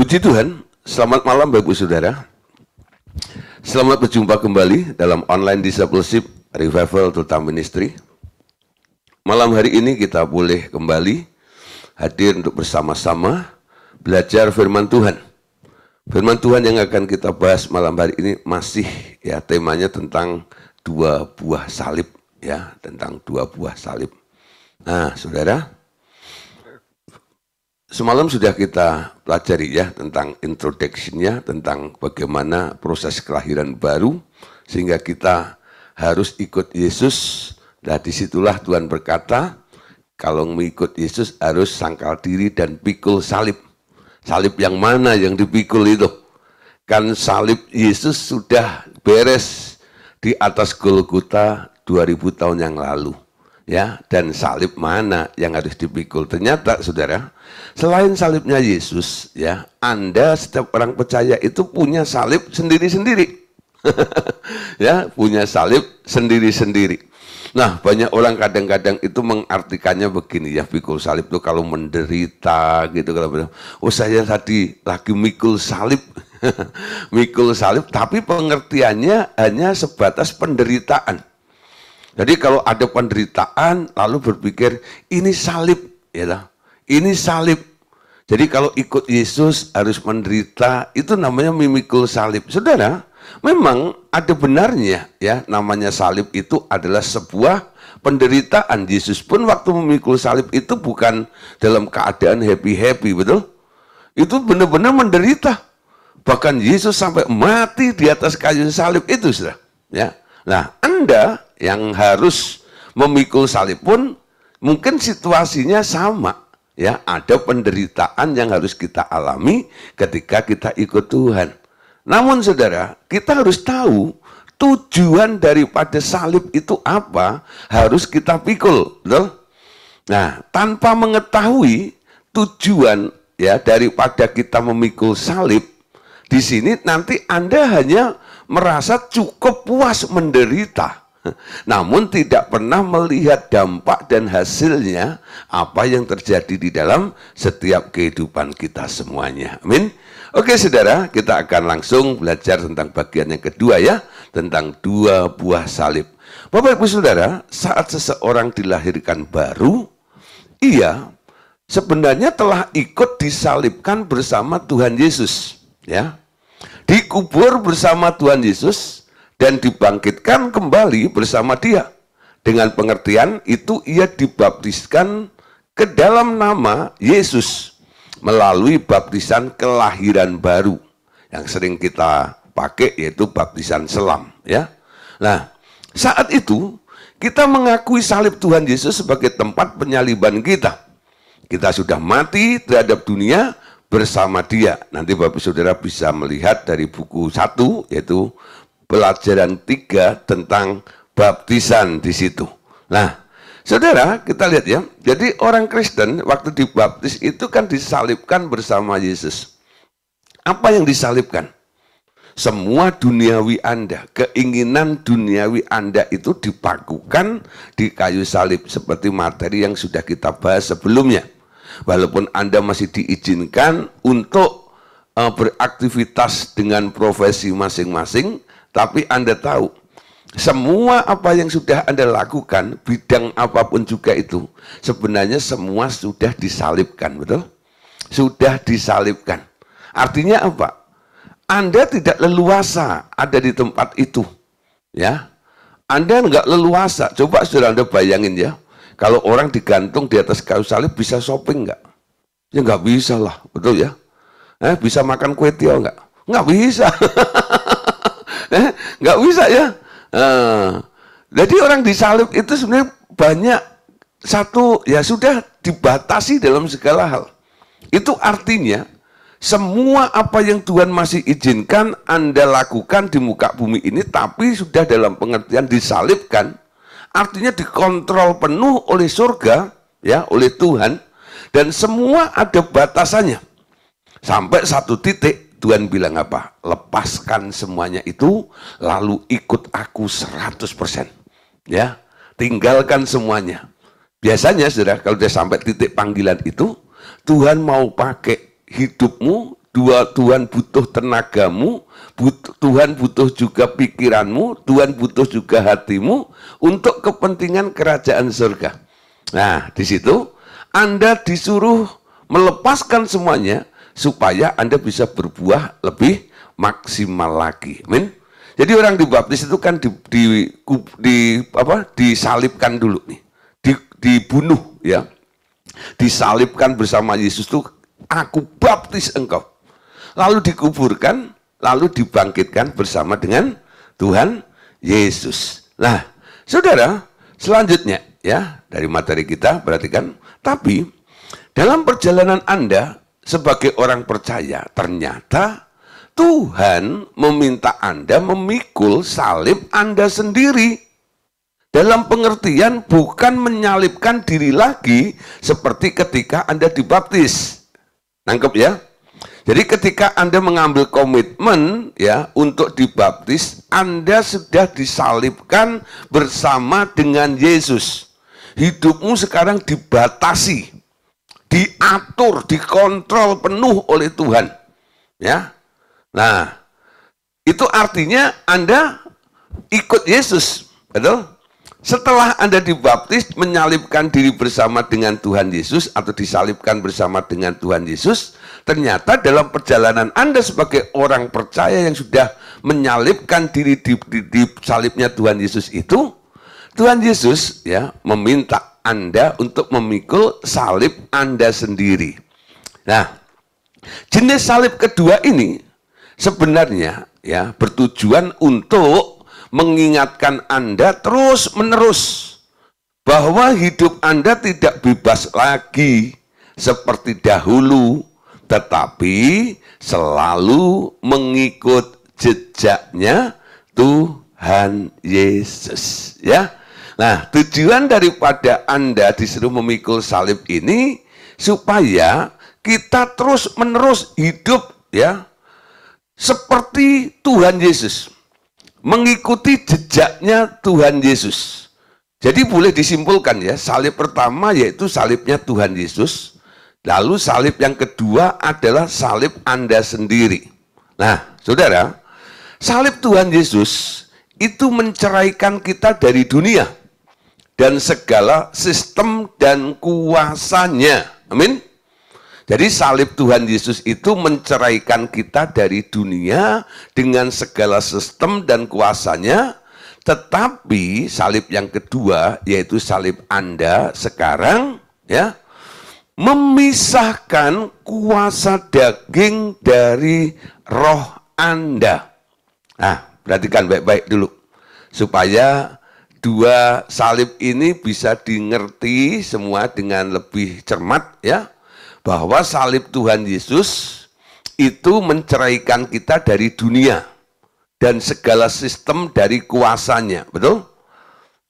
Puji Tuhan, selamat malam Bapak Ibu Saudara. Selamat berjumpa kembali dalam online discipleship Revival Total Ministry. Malam hari ini kita boleh kembali hadir untuk bersama-sama belajar firman Tuhan. Firman Tuhan yang akan kita bahas malam hari ini masih ya temanya tentang dua buah salib ya, tentang dua buah salib. Nah, Saudara, semalam sudah kita pelajari ya tentang introduction-nya, tentang bagaimana proses kelahiran baru, sehingga kita harus ikut Yesus. Nah, disitulah Tuhan berkata, kalau mengikut Yesus harus sangkal diri dan pikul salib. Salib yang mana yang dipikul itu? Kan salib Yesus sudah beres di atas Golgota 2000 tahun yang lalu. Ya, dan salib mana yang harus dipikul? Ternyata Saudara, selain salibnya Yesus, ya, Anda setiap orang percaya itu punya salib sendiri-sendiri. Ya, punya salib sendiri-sendiri. Nah, banyak orang kadang-kadang itu mengartikannya begini ya, pikul salib itu kalau menderita gitu, kalau bilang, oh saya tadi lagi mikul salib. Mikul salib, tapi pengertiannya hanya sebatas penderitaan. Jadi kalau ada penderitaan, lalu berpikir, ini salib, ya, ini salib. Jadi kalau ikut Yesus harus menderita, itu namanya memikul salib. Saudara, memang ada benarnya, ya, namanya salib itu adalah sebuah penderitaan. Yesus pun waktu memikul salib itu bukan dalam keadaan happy-happy, betul? Itu benar-benar menderita. Bahkan Yesus sampai mati di atas kayu salib itu, saudara. Ya. Nah, Anda yang harus memikul salib pun mungkin situasinya sama, ya, ada penderitaan yang harus kita alami ketika kita ikut Tuhan. Namun Saudara, kita harus tahu tujuan daripada salib itu apa, harus kita pikul, betul? Nah, tanpa mengetahui tujuan ya daripada kita memikul salib, di sini nanti Anda hanya merasa cukup puas menderita, namun tidak pernah melihat dampak dan hasilnya apa yang terjadi di dalam setiap kehidupan kita semuanya. Amin. Oke Saudara, kita akan langsung belajar tentang bagian yang kedua ya, tentang dua buah salib. Bapak Ibu Saudara, saat seseorang dilahirkan baru, ia sebenarnya telah ikut disalibkan bersama Tuhan Yesus, ya. Dikubur bersama Tuhan Yesus dan dibangkitkan kembali bersama Dia. Dengan pengertian itu ia dibaptiskan ke dalam nama Yesus melalui baptisan kelahiran baru yang sering kita pakai, yaitu baptisan selam, ya. Nah, saat itu kita mengakui salib Tuhan Yesus sebagai tempat penyaliban kita. Kita sudah mati terhadap dunia bersama Dia. Nanti Bapak Saudara bisa melihat dari buku 1, yaitu pelajaran 3 tentang baptisan di situ. Nah, Saudara, kita lihat ya. Jadi orang Kristen waktu dibaptis itu kan disalibkan bersama Yesus. Apa yang disalibkan? Semua duniawi Anda, keinginan duniawi Anda itu dipakukan di kayu salib seperti materi yang sudah kita bahas sebelumnya. Walaupun Anda masih diizinkan untuk beraktivitas dengan profesi masing-masing, tapi Anda tahu, semua apa yang sudah Anda lakukan, bidang apapun juga itu, sebenarnya semua sudah disalibkan, betul? Sudah disalibkan. Artinya apa? Anda tidak leluasa ada di tempat itu, ya. Anda enggak leluasa. Coba saudara Anda bayangin ya. Kalau orang digantung di atas kayu salib bisa shopping nggak? Ya nggak bisa lah, betul ya? Bisa makan kue tiaw nggak? Nggak bisa. Nggak bisa ya? Jadi orang disalib itu sebenarnya banyak satu, ya sudah dibatasi dalam segala hal. Itu artinya semua apa yang Tuhan masih izinkan Anda lakukan di muka bumi ini, tapi sudah dalam pengertian disalibkan. Artinya dikontrol penuh oleh surga, ya, oleh Tuhan, dan semua ada batasannya. Sampai satu titik Tuhan bilang apa? Lepaskan semuanya itu, lalu ikut aku 100%. Ya, tinggalkan semuanya. Biasanya, saudara, kalau sudah sampai titik panggilan itu, Tuhan mau pakai hidupmu Tuhan butuh tenagamu, Tuhan butuh juga pikiranmu, Tuhan butuh juga hatimu untuk kepentingan kerajaan surga. Nah, di situ Anda disuruh melepaskan semuanya supaya Anda bisa berbuah lebih maksimal lagi. Amin. Jadi orang dibaptis itu kan disalibkan dulu nih, dibunuh ya, disalibkan bersama Yesus tuh, aku baptis engkau, lalu dikuburkan, lalu dibangkitkan bersama dengan Tuhan Yesus. Nah, saudara, selanjutnya ya dari materi kita perhatikan, tapi dalam perjalanan Anda sebagai orang percaya ternyata Tuhan meminta Anda memikul salib Anda sendiri. Dalam pengertian bukan menyalibkan diri lagi seperti ketika Anda dibaptis. Nangkep ya? Jadi ketika Anda mengambil komitmen ya untuk dibaptis, Anda sudah disalibkan bersama dengan Yesus. Hidupmu sekarang dibatasi, diatur, dikontrol penuh oleh Tuhan. Ya. Nah, itu artinya Anda ikut Yesus, betul? Setelah Anda dibaptis, menyalibkan diri bersama dengan Tuhan Yesus atau disalibkan bersama dengan Tuhan Yesus, ternyata dalam perjalanan Anda sebagai orang percaya yang sudah menyalibkan diri di salibnya Tuhan Yesus itu, Tuhan Yesus ya meminta Anda untuk memikul salib Anda sendiri. Nah, jenis salib kedua ini sebenarnya ya bertujuan untuk mengingatkan Anda terus-menerus bahwa hidup Anda tidak bebas lagi seperti dahulu, tetapi selalu mengikut jejaknya Tuhan Yesus. Ya, nah tujuan daripada Anda disuruh memikul salib ini supaya kita terus-menerus hidup ya seperti Tuhan Yesus, mengikuti jejaknya Tuhan Yesus. Jadi boleh disimpulkan ya, salib pertama yaitu salibnya Tuhan Yesus, lalu salib yang kedua adalah salib Anda sendiri. Nah, saudara, salib Tuhan Yesus itu menceraikan kita dari dunia dan segala sistem dan kuasanya. Amin. Jadi salib Tuhan Yesus itu menceraikan kita dari dunia dengan segala sistem dan kuasanya, tetapi salib yang kedua yaitu salib Anda sekarang ya memisahkan kuasa daging dari roh Anda. Nah, perhatikan baik-baik dulu supaya dua salib ini bisa dimengerti semua dengan lebih cermat ya. Bahwa salib Tuhan Yesus itu menceraikan kita dari dunia dan segala sistem dari kuasanya, betul?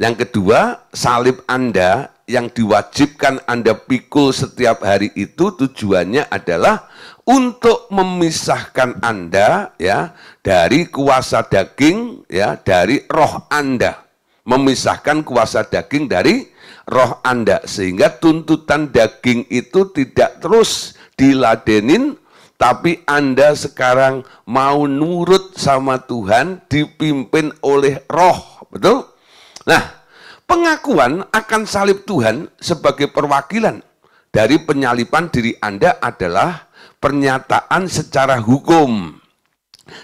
Yang kedua, salib Anda yang diwajibkan Anda pikul setiap hari itu tujuannya adalah untuk memisahkan Anda ya dari kuasa daging ya, dari roh Anda. Memisahkan kuasa daging dari roh Anda, sehingga tuntutan daging itu tidak terus diladenin, tapi Anda sekarang mau nurut sama Tuhan, dipimpin oleh roh, betul? Nah, pengakuan akan salib Tuhan sebagai perwakilan dari penyaliban diri Anda adalah pernyataan secara hukum,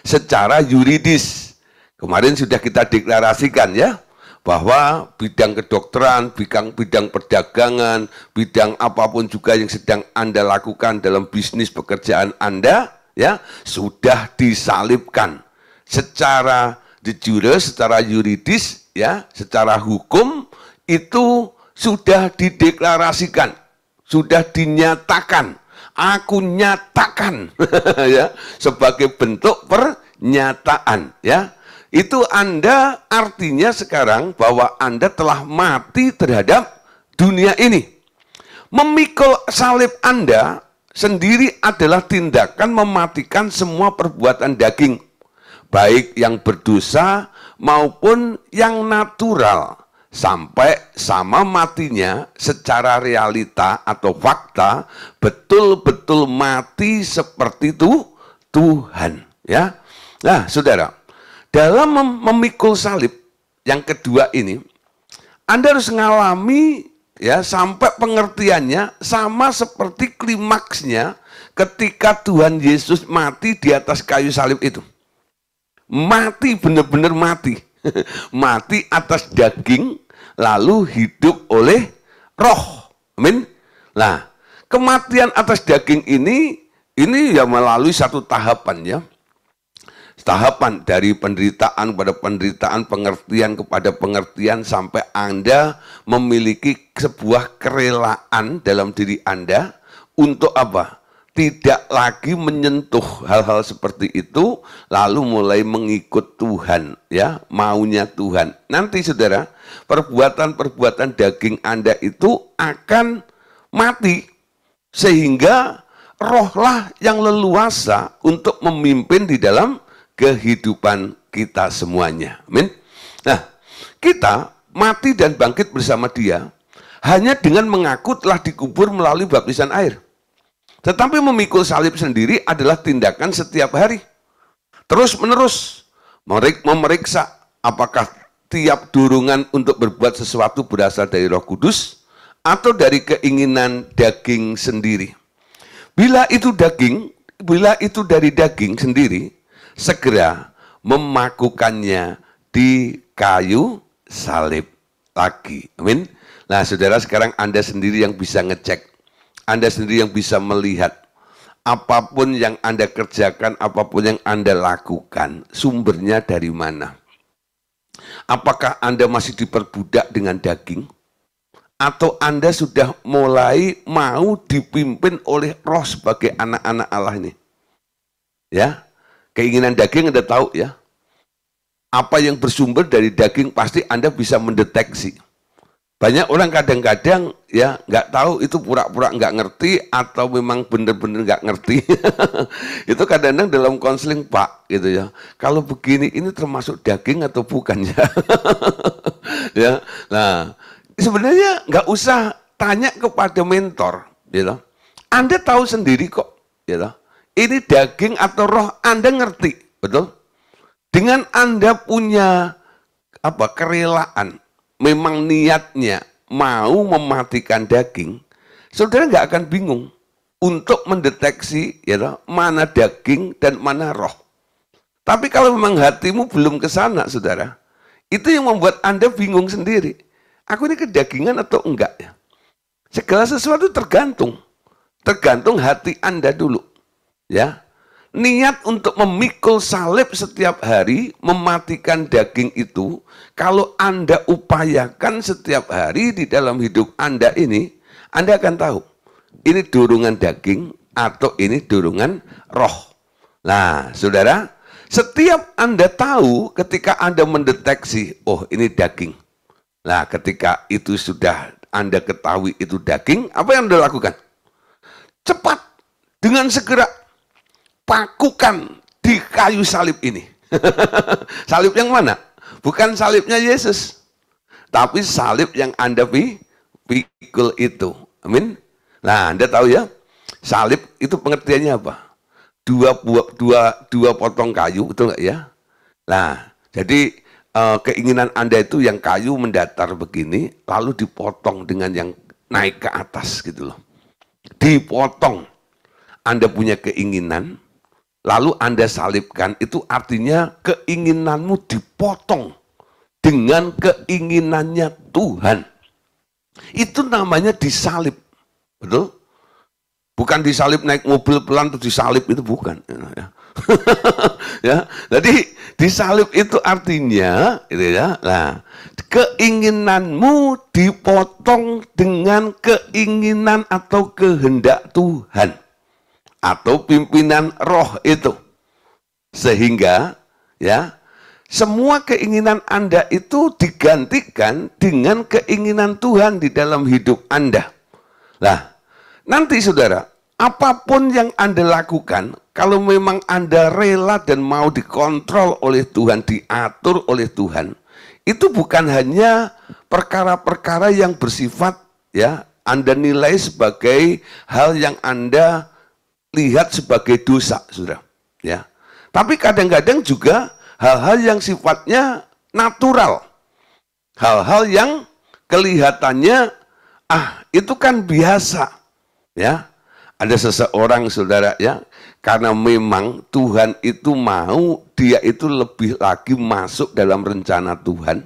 secara yuridis. Kemarin sudah kita deklarasikan ya, bahwa bidang kedokteran, bidang perdagangan, bidang apapun juga yang sedang Anda lakukan dalam bisnis pekerjaan Anda, ya sudah disalibkan secara de jure, secara yuridis, ya, secara hukum itu sudah dideklarasikan, sudah dinyatakan. Aku nyatakan, ya, sebagai bentuk pernyataan, ya. Itu Anda artinya sekarang bahwa Anda telah mati terhadap dunia ini. Memikul salib Anda sendiri adalah tindakan mematikan semua perbuatan daging, baik yang berdosa maupun yang natural, sampai sama matinya secara realita atau fakta, betul-betul mati seperti itu Tuhan, ya. Nah, saudara, dalam memikul salib yang kedua ini, Anda harus mengalami ya sampai pengertiannya sama seperti klimaksnya ketika Tuhan Yesus mati di atas kayu salib itu. Mati, benar-benar mati. Mati atas daging, lalu hidup oleh roh. Amin. Nah, kematian atas daging ini ya melalui satu tahapan ya. Tahapan dari penderitaan pada penderitaan, pengertian kepada pengertian, sampai Anda memiliki sebuah kerelaan dalam diri Anda untuk apa? Tidak lagi menyentuh hal-hal seperti itu, lalu mulai mengikut Tuhan, ya, maunya Tuhan. Nanti saudara, perbuatan-perbuatan daging Anda itu akan mati, sehingga rohlah yang leluasa untuk memimpin di dalam kehidupan kita semuanya. Amin. Nah, kita mati dan bangkit bersama Dia hanya dengan mengaku telah dikubur melalui baptisan air. Tetapi memikul salib sendiri adalah tindakan setiap hari. Terus menerus memeriksa apakah tiap dorongan untuk berbuat sesuatu berasal dari Roh Kudus atau dari keinginan daging sendiri. Bila itu dari daging sendiri, segera memakukannya di kayu salib lagi. Amin. Nah, saudara, sekarang Anda sendiri yang bisa ngecek. Anda sendiri yang bisa melihat apapun yang Anda kerjakan, apapun yang Anda lakukan, sumbernya dari mana? Apakah Anda masih diperbudak dengan daging? Atau Anda sudah mulai mau dipimpin oleh roh sebagai anak-anak Allah ini? Ya, keinginan daging Anda tahu ya. Apa yang bersumber dari daging pasti Anda bisa mendeteksi. Banyak orang kadang-kadang ya nggak tahu itu pura-pura nggak ngerti atau memang benar-benar nggak ngerti. Itu kadang-kadang dalam konseling, Pak, gitu ya. Kalau begini ini termasuk daging atau bukan ya? Ya, nah sebenarnya nggak usah tanya kepada mentor, gitu. Anda tahu sendiri kok, gitu. Ini daging atau roh, Anda ngerti, betul? Dengan Anda punya kerelaan, memang niatnya mau mematikan daging, saudara nggak akan bingung untuk mendeteksi ya, mana daging dan mana roh. Tapi kalau memang hatimu belum ke sana, saudara, itu yang membuat Anda bingung sendiri. Aku ini kedagingan atau enggak ya? Segala sesuatu tergantung hati Anda dulu, ya. Niat untuk memikul salib setiap hari, mematikan daging itu, kalau Anda upayakan setiap hari di dalam hidup Anda ini, Anda akan tahu, ini dorongan daging atau ini dorongan roh. Nah, saudara, setiap Anda tahu ketika Anda mendeteksi, oh ini daging. Nah, ketika itu sudah Anda ketahui itu daging, apa yang Anda lakukan? Cepat, dengan segera, pakukan di kayu salib ini. Salib yang mana? Bukan salibnya Yesus, tapi salib yang Anda pikul itu. Amin. Nah, Anda tahu ya, salib itu pengertiannya apa? Dua potong kayu, betul nggak ya? Nah, jadi keinginan Anda itu yang kayu mendatar begini, lalu dipotong dengan yang naik ke atas gitu loh. Dipotong. Anda punya keinginan, lalu Anda salibkan, itu artinya keinginanmu dipotong dengan keinginannya Tuhan. Itu namanya disalib. Betul? Bukan disalib naik mobil pelan terus disalib, itu bukan. Ya, jadi disalib itu artinya gitu ya. Nah, keinginanmu dipotong dengan keinginan atau kehendak Tuhan atau pimpinan roh itu, sehingga ya semua keinginan Anda itu digantikan dengan keinginan Tuhan di dalam hidup Anda. Nah, nanti saudara, apapun yang Anda lakukan, kalau memang Anda rela dan mau dikontrol oleh Tuhan, diatur oleh Tuhan, itu bukan hanya perkara-perkara yang bersifat ya Anda nilai sebagai hal yang Anda lihat sebagai dosa, saudara. ya. Tapi kadang-kadang juga hal-hal yang sifatnya natural. Hal-hal yang kelihatannya itu kan biasa, ya. Ada seseorang saudara ya, karena memang Tuhan itu mau dia itu lebih lagi masuk dalam rencana Tuhan.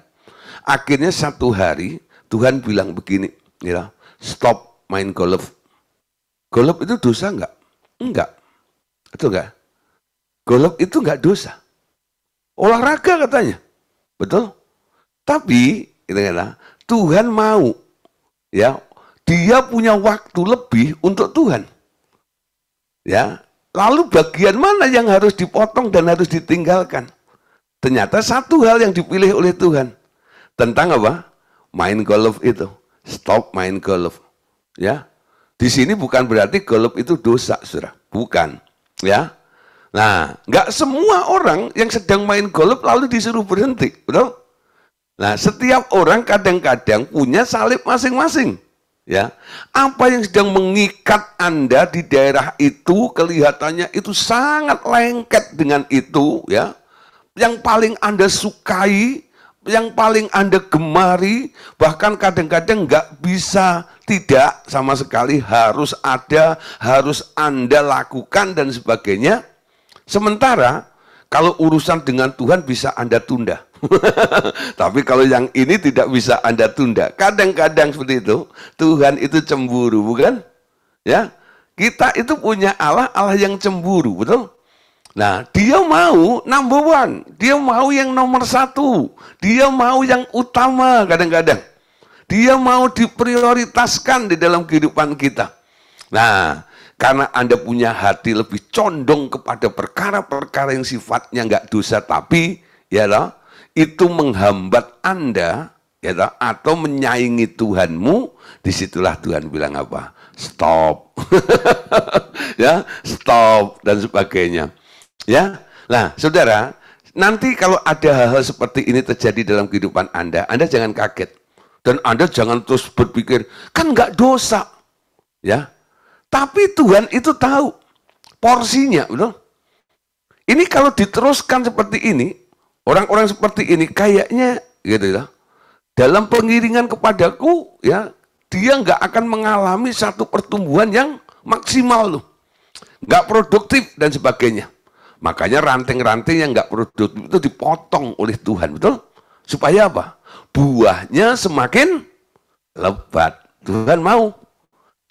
Akhirnya satu hari Tuhan bilang begini, ya, stop main golf. Golf itu dosa enggak? Enggak. Betul enggak? Golf itu enggak dosa. Olahraga katanya. Betul? Tapi Tuhan mau, ya, dia punya waktu lebih untuk Tuhan. Ya, lalu bagian mana yang harus dipotong dan harus ditinggalkan? Ternyata satu hal yang dipilih oleh Tuhan. Tentang apa? Main golf itu. Stop main golf. Ya. Di sini bukan berarti golf itu dosa, Saudara. Bukan. Ya. Nah, nggak semua orang yang sedang main golf lalu disuruh berhenti, betul? Nah, setiap orang kadang-kadang punya salib masing-masing. Ya, apa yang sedang mengikat Anda di daerah itu kelihatannya itu sangat lengket dengan itu, ya. Yang paling Anda sukai, yang paling Anda gemari, bahkan kadang-kadang nggak bisa tidak sama sekali, harus ada, harus Anda lakukan dan sebagainya. Sementara kalau urusan dengan Tuhan bisa Anda tunda. Tapi kalau yang ini tidak bisa Anda tunda. Kadang-kadang seperti itu, Tuhan itu cemburu, bukan? Ya, kita itu punya Allah yang cemburu, betul? Nah, dia mau number one, dia mau yang nomor satu, dia mau yang utama kadang-kadang. Dia mau diprioritaskan di dalam kehidupan kita. Nah, karena Anda punya hati lebih condong kepada perkara-perkara yang sifatnya nggak dosa, tapi ya loh, itu menghambat Anda, ya toh, atau menyaingi Tuhanmu, disitulah Tuhan bilang apa? Stop, ya, stop dan sebagainya, ya. Nah, saudara, nanti kalau ada hal-hal seperti ini terjadi dalam kehidupan Anda jangan kaget dan Anda jangan terus berpikir kan nggak dosa, ya. Tapi Tuhan itu tahu porsinya, betul? Ini kalau diteruskan seperti ini. Orang-orang seperti ini kayaknya gitu ya. Dalam pengiringan kepadaku ya, dia nggak akan mengalami satu pertumbuhan yang maksimal loh. Nggak produktif dan sebagainya. Makanya ranting-ranting yang nggak produktif itu dipotong oleh Tuhan, betul? Supaya apa? Buahnya semakin lebat. Tuhan mau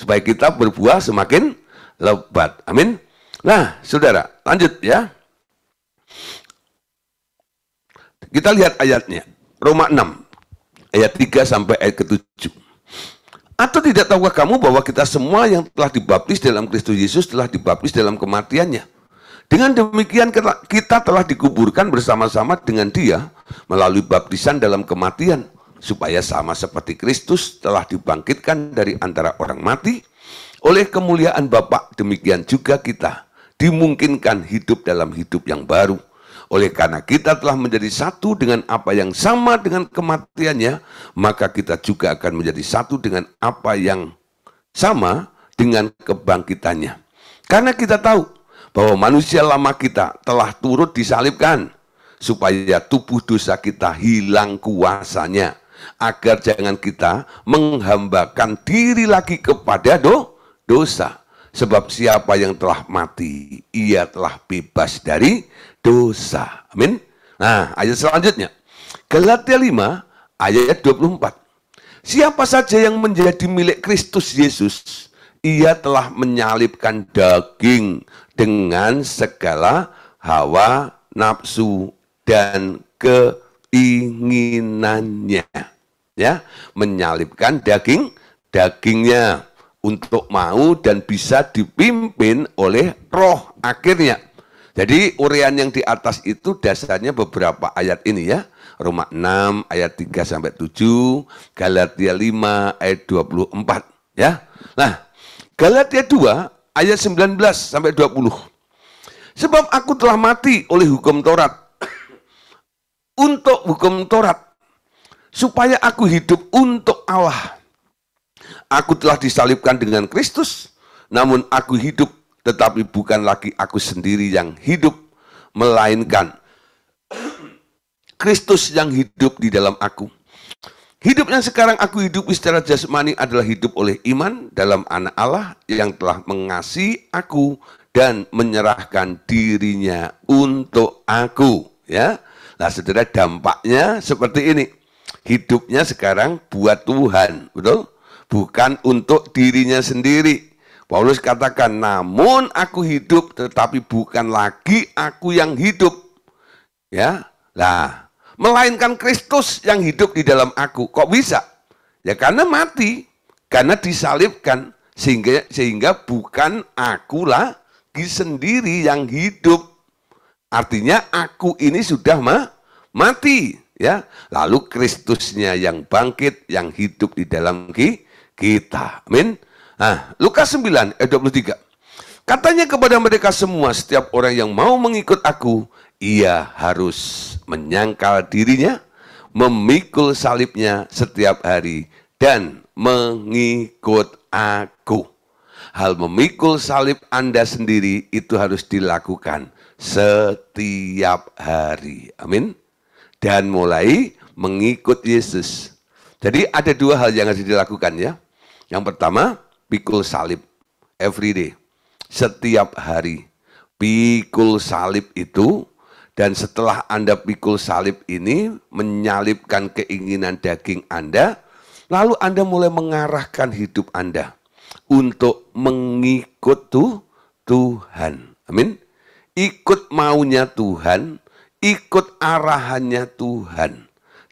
supaya kita berbuah semakin lebat. Amin. Nah, saudara, lanjut ya. Kita lihat ayatnya, Roma 6, ayat 3 sampai ayat ke-7. Atau tidak tahukah kamu bahwa kita semua yang telah dibaptis dalam Kristus Yesus telah dibaptis dalam kematiannya? Dengan demikian kita telah dikuburkan bersama-sama dengan Dia melalui baptisan dalam kematian, supaya sama seperti Kristus telah dibangkitkan dari antara orang mati, oleh kemuliaan Bapa, demikian juga kita dimungkinkan hidup dalam hidup yang baru. Oleh karena kita telah menjadi satu dengan apa yang sama dengan kematiannya, maka kita juga akan menjadi satu dengan apa yang sama dengan kebangkitannya. Karena kita tahu bahwa manusia lama kita telah turut disalibkan, supaya tubuh dosa kita hilang kuasanya, agar jangan kita menghambakan diri lagi kepada dosa. Sebab siapa yang telah mati, ia telah bebas dari dosa. Amin. Nah, ayat selanjutnya. Galatia 5 ayat 24. Siapa saja yang menjadi milik Kristus Yesus, ia telah menyalibkan daging dengan segala hawa nafsu dan keinginannya. Ya, menyalibkan dagingnya untuk mau dan bisa dipimpin oleh roh akhirnya. Jadi uraian yang di atas itu dasarnya beberapa ayat ini ya. Roma 6 ayat 3 sampai 7, Galatia 5 ayat 24 ya. Nah, Galatia 2 ayat 19 sampai 20. Sebab aku telah mati oleh hukum Taurat untuk hukum Taurat, supaya aku hidup untuk Allah. Aku telah disalibkan dengan Kristus, namun aku hidup tetapi bukan lagi aku sendiri yang hidup, melainkan Kristus yang hidup di dalam aku. Hidup yang sekarang aku hidupi secara jasmani adalah hidup oleh iman dalam Anak Allah yang telah mengasihi aku dan menyerahkan dirinya untuk aku. Ya, nah saudara, dampaknya seperti ini. Hidupnya sekarang buat Tuhan, betul? Bukan untuk dirinya sendiri. Paulus katakan, namun aku hidup, tetapi bukan lagi aku yang hidup. Ya, nah, melainkan Kristus yang hidup di dalam aku. Kok bisa? Ya karena mati, karena disalibkan, sehingga bukan aku lagi sendiri yang hidup. Artinya aku ini sudah mati, ya. Lalu Kristusnya yang bangkit, yang hidup di dalam kita. Amin. Nah, Lukas 9 ayat 23. Katanya kepada mereka semua, setiap orang yang mau mengikut aku, ia harus menyangkal dirinya, memikul salibnya setiap hari, dan mengikut aku. Hal memikul salib Anda sendiri itu harus dilakukan setiap hari. Amin. Dan mulai mengikut Yesus. Jadi ada dua hal yang harus dilakukan ya. Yang pertama, pikul salib every day. Setiap hari pikul salib itu, dan setelah Anda pikul salib ini, menyalibkan keinginan daging Anda, lalu Anda mulai mengarahkan hidup Anda untuk mengikut Tuhan. Amin. Ikut maunya Tuhan, ikut arahannya Tuhan.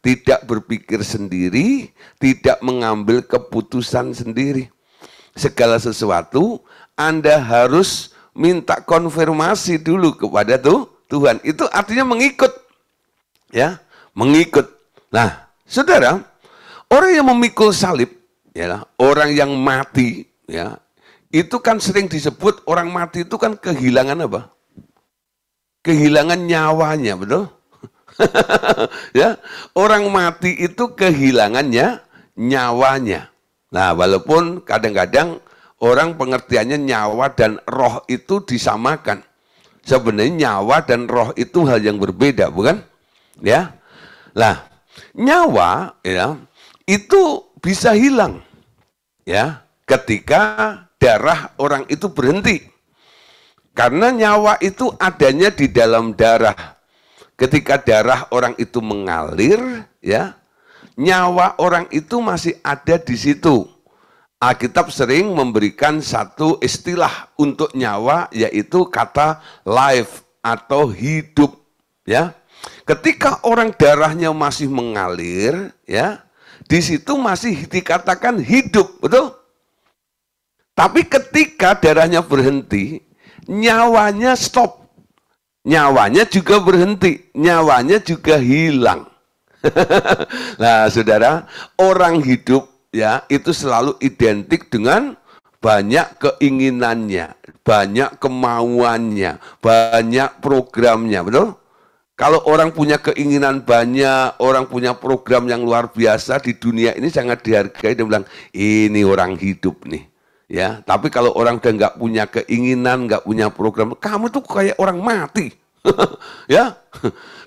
Tidak berpikir sendiri, tidak mengambil keputusan sendiri. Segala sesuatu Anda harus minta konfirmasi dulu kepada Tuhan. Itu artinya mengikut. Ya, mengikut. Nah, saudara, orang yang memikul salib, ya, orang yang mati, ya, itu kan sering disebut orang mati itu kan kehilangan apa? Kehilangan nyawanya, betul? Ya, orang mati itu kehilangannya nyawanya. Nah, walaupun kadang-kadang orang pengertiannya nyawa dan roh itu disamakan. Sebenarnya nyawa dan roh itu hal yang berbeda, bukan? Ya. Nah, nyawa ya itu bisa hilang. Ya, ketika darah orang itu berhenti. Karena nyawa itu adanya di dalam darah. Ketika darah orang itu mengalir, ya, nyawa orang itu masih ada di situ. Alkitab sering memberikan satu istilah untuk nyawa, yaitu kata life atau hidup. Ya, ketika orang darahnya masih mengalir, ya, di situ masih dikatakan hidup, betul? Tapi ketika darahnya berhenti, nyawanya stop. Nyawanya juga berhenti, nyawanya juga hilang. Nah, saudara, orang hidup ya itu selalu identik dengan banyak keinginannya, banyak kemauannya, banyak programnya, betul? Kalau orang punya keinginan banyak, orang punya program yang luar biasa di dunia ini sangat dihargai dan bilang ini orang hidup nih. Ya, tapi kalau orang udah nggak punya keinginan, nggak punya program, kamu tuh kayak orang mati. Ya,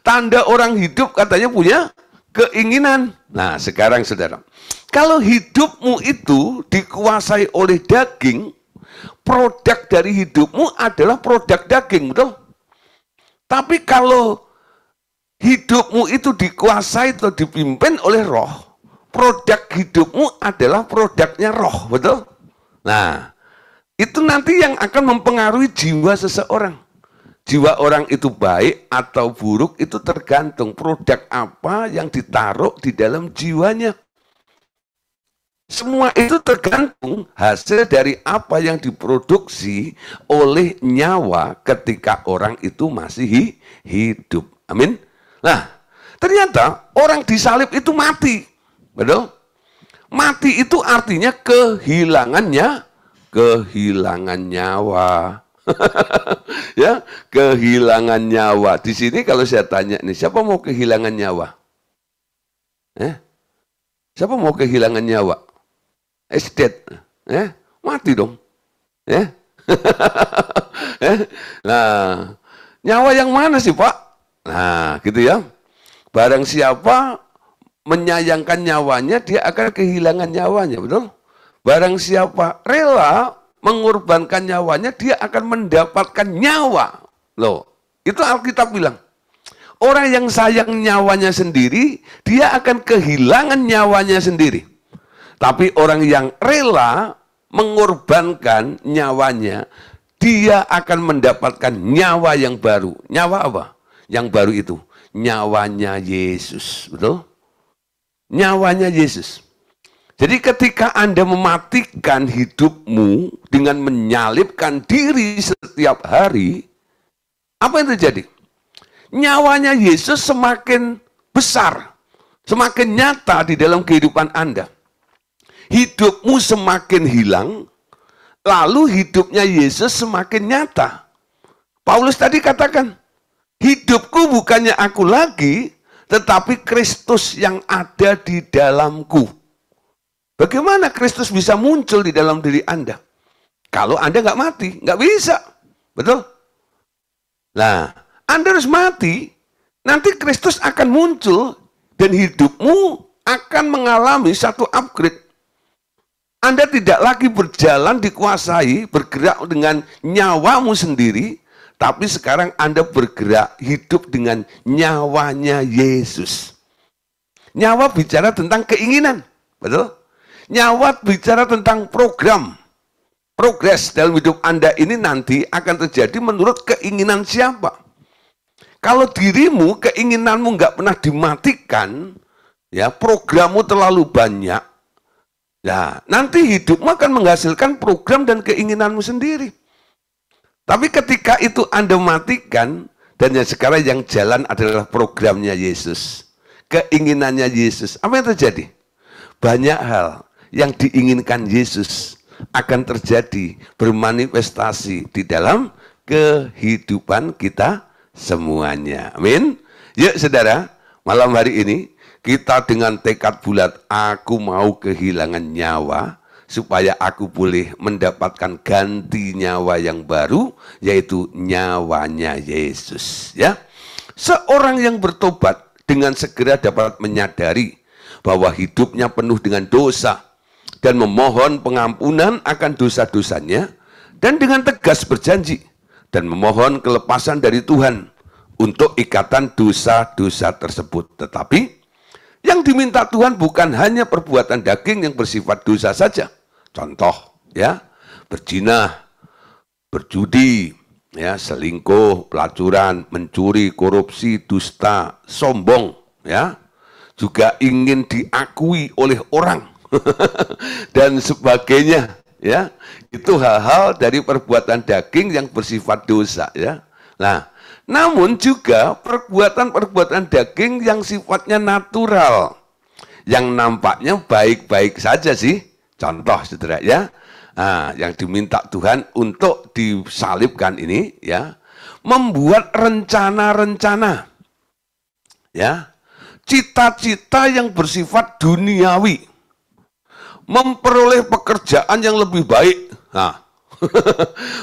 tanda orang hidup katanya punya keinginan. Nah, sekarang saudara, kalau hidupmu itu dikuasai oleh daging, produk dari hidupmu adalah produk daging, betul? Tapi kalau hidupmu itu dikuasai atau dipimpin oleh roh, produk hidupmu adalah produknya roh, betul? Nah, itu nanti yang akan mempengaruhi jiwa seseorang. Jiwa orang itu baik atau buruk itu tergantung produk apa yang ditaruh di dalam jiwanya. Semua itu tergantung hasil dari apa yang diproduksi oleh nyawa ketika orang itu masih hidup. Amin. Nah, ternyata orang disalib itu mati. Betul? Mati itu artinya kehilangannya, kehilangan nyawa. Ya, kehilangan nyawa. Di sini kalau saya tanya nih, siapa mau kehilangan nyawa? Siapa mau kehilangan nyawa? Dead. Mati dong. Nah, nyawa yang mana sih Pak? Nah, gitu ya. Barang siapa menyayangkan nyawanya, dia akan kehilangan nyawanya, betul? Barang siapa rela mengorbankan nyawanya, dia akan mendapatkan nyawa. Loh, itu Alkitab bilang. Orang yang sayang nyawanya sendiri, dia akan kehilangan nyawanya sendiri. Tapi orang yang rela mengorbankan nyawanya, dia akan mendapatkan nyawa yang baru. Nyawa apa? Yang baru itu, nyawanya Yesus. Betul? Nyawanya Yesus. Jadi ketika Anda mematikan hidupmu dengan menyalibkan diri setiap hari, apa yang terjadi? Nyawanya Yesus semakin besar, semakin nyata di dalam kehidupan Anda. Hidupmu semakin hilang, lalu hidupnya Yesus semakin nyata. Paulus tadi katakan, hidupku bukannya aku lagi, tetapi Kristus yang ada di dalamku. Bagaimana Kristus bisa muncul di dalam diri Anda? Kalau Anda nggak mati, nggak bisa. Betul? Nah, Anda harus mati, nanti Kristus akan muncul, dan hidupmu akan mengalami satu upgrade. Anda tidak lagi berjalan dikuasai, bergerak dengan nyawamu sendiri, tapi sekarang Anda bergerak hidup dengan nyawanya Yesus. Nyawa bicara tentang keinginan, betul? Nyawa bicara tentang program. Progres dalam hidup Anda ini nanti akan terjadi menurut keinginan siapa. Kalau dirimu, keinginanmu nggak pernah dimatikan, ya programmu terlalu banyak, ya nanti hidupmu akan menghasilkan program dan keinginanmu sendiri. Tapi ketika itu Anda matikan, dan yang sekarang yang jalan adalah programnya Yesus, keinginannya Yesus, apa yang terjadi? Banyak hal yang diinginkan Yesus akan terjadi, bermanifestasi di dalam kehidupan kita semuanya. Amin. Yuk saudara, malam hari ini kita dengan tekad bulat, aku mau kehilangan nyawa supaya aku boleh mendapatkan ganti nyawa yang baru, yaitu nyawanya Yesus. Ya, seorang yang bertobat dengan segera dapat menyadari bahwa hidupnya penuh dengan dosa dan memohon pengampunan akan dosa-dosanya, dan dengan tegas berjanji dan memohon kelepasan dari Tuhan untuk ikatan dosa-dosa tersebut. Tetapi yang diminta Tuhan bukan hanya perbuatan daging yang bersifat dosa saja. Contoh, ya, berzina, berjudi, ya, selingkuh, pelacuran, mencuri, korupsi, dusta, sombong, ya, juga ingin diakui oleh orang dan sebagainya. Ya, itu hal-hal dari perbuatan daging yang bersifat dosa, ya. Nah, namun juga perbuatan-perbuatan daging yang sifatnya natural, yang nampaknya baik-baik saja sih. Contoh, saudara, ya, nah, yang diminta Tuhan untuk disalibkan ini, ya, membuat rencana-rencana, ya, cita-cita yang bersifat duniawi, memperoleh pekerjaan yang lebih baik, nah,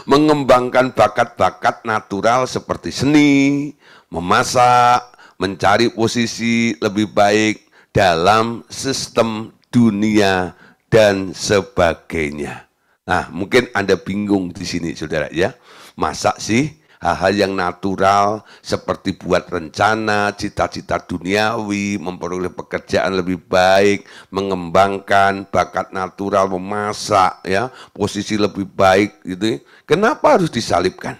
mengembangkan bakat-bakat natural seperti seni, memasak, mencari posisi lebih baik dalam sistem dunia dan sebagainya. Nah, mungkin Anda bingung di sini, saudara, ya, masa sih hal-hal yang natural seperti buat rencana, cita-cita duniawi, memperoleh pekerjaan lebih baik, mengembangkan bakat natural, memasak, ya, posisi lebih baik, gitu. Kenapa harus disalibkan?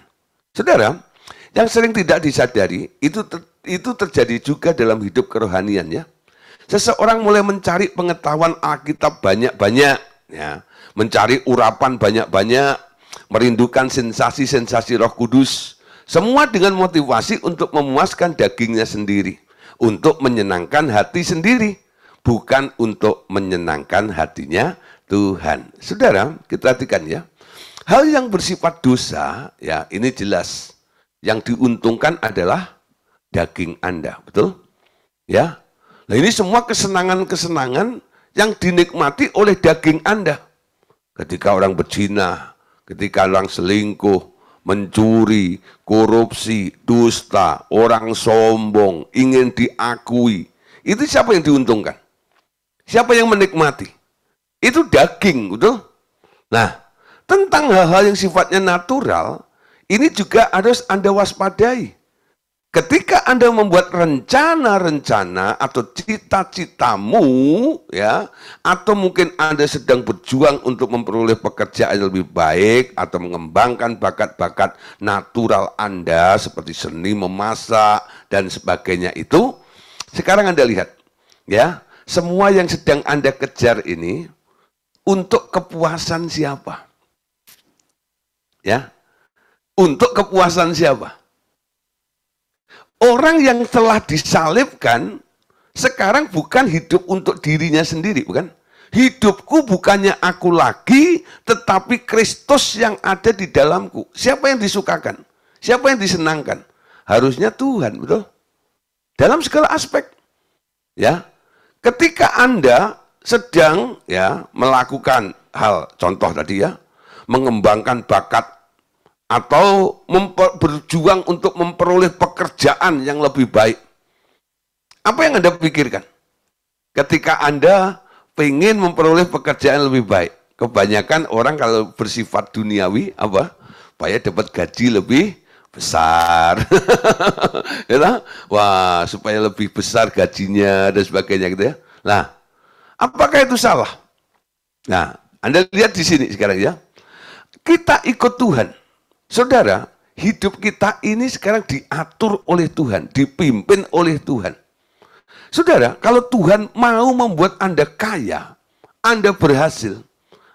Saudara, yang sering tidak disadari itu terjadi juga dalam hidup kerohanian, ya. Seseorang mulai mencari pengetahuan Alkitab banyak-banyak, ya, mencari urapan banyak-banyak, merindukan sensasi-sensasi Roh Kudus, semua dengan motivasi untuk memuaskan dagingnya sendiri, untuk menyenangkan hati sendiri, bukan untuk menyenangkan hatinya Tuhan. Saudara, kita perhatikan, ya, hal yang bersifat dosa, ya, ini jelas yang diuntungkan adalah daging Anda, betul? Ya, nah ini semua kesenangan-kesenangan yang dinikmati oleh daging Anda. Ketika orang berzina, Ketika orang selingkuh, mencuri, korupsi, dusta, orang sombong, ingin diakui, itu siapa yang diuntungkan? Siapa yang menikmati? Itu daging, betul? Nah, tentang hal-hal yang sifatnya natural, ini juga harus Anda waspadai. Ketika Anda membuat rencana-rencana atau cita-citamu, ya, atau mungkin Anda sedang berjuang untuk memperoleh pekerjaan yang lebih baik atau mengembangkan bakat-bakat natural Anda seperti seni memasak dan sebagainya itu, sekarang Anda lihat, ya, semua yang sedang Anda kejar ini untuk kepuasan siapa? Ya, untuk kepuasan siapa? Orang yang telah disalibkan sekarang bukan hidup untuk dirinya sendiri, bukan? Hidupku bukannya aku lagi, tetapi Kristus yang ada di dalamku. Siapa yang disukakan? Siapa yang disenangkan? Harusnya Tuhan, betul? Dalam segala aspek. Ya. Ketika Anda sedang ya melakukan hal contoh tadi ya, mengembangkan bakat atau berjuang untuk memperoleh pekerjaan yang lebih baik. Apa yang Anda pikirkan? Ketika Anda ingin memperoleh pekerjaan yang lebih baik. Kebanyakan orang kalau bersifat duniawi, apa? Supaya dapat gaji lebih besar. Ya, wah, supaya lebih besar gajinya dan sebagainya gitu ya. Nah, apakah itu salah? Nah, Anda lihat di sini sekarang ya. Kita ikut Tuhan. Saudara, hidup kita ini sekarang diatur oleh Tuhan, dipimpin oleh Tuhan. Saudara, kalau Tuhan mau membuat Anda kaya, Anda berhasil,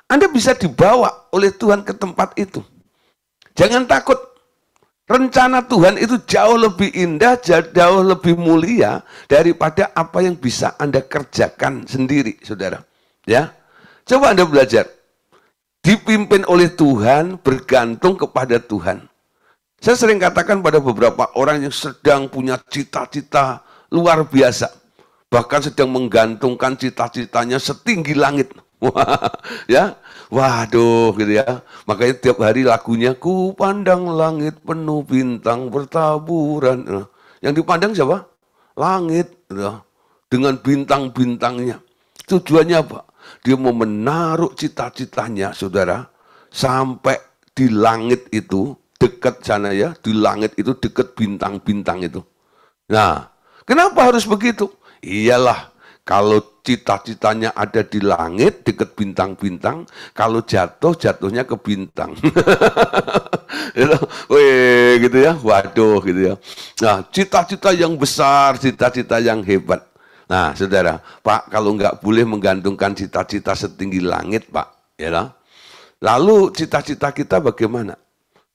Anda bisa dibawa oleh Tuhan ke tempat itu. Jangan takut. Rencana Tuhan itu jauh lebih indah, jauh lebih mulia daripada apa yang bisa Anda kerjakan sendiri, saudara. Ya, coba Anda belajar. Dipimpin oleh Tuhan, bergantung kepada Tuhan. Saya sering katakan pada beberapa orang yang sedang punya cita-cita luar biasa. Bahkan sedang menggantungkan cita-citanya setinggi langit. Ya, waduh gitu ya. Makanya tiap hari lagunya, ku pandang langit penuh bintang bertaburan. Yang dipandang siapa? Langit. Gitu. Dengan bintang-bintangnya. Tujuannya apa? Dia mau menaruh cita-citanya, saudara, sampai di langit itu, dekat sana ya, di langit itu dekat bintang-bintang itu. Nah, kenapa harus begitu? Iyalah, kalau cita-citanya ada di langit, dekat bintang-bintang, kalau jatuh, jatuhnya ke bintang. Wih, gitu ya, waduh gitu ya. Nah, cita-cita yang besar, cita-cita yang hebat. Nah, saudara, Pak, kalau nggak boleh menggantungkan cita-cita setinggi langit, Pak, ya lah. Lalu cita-cita kita bagaimana?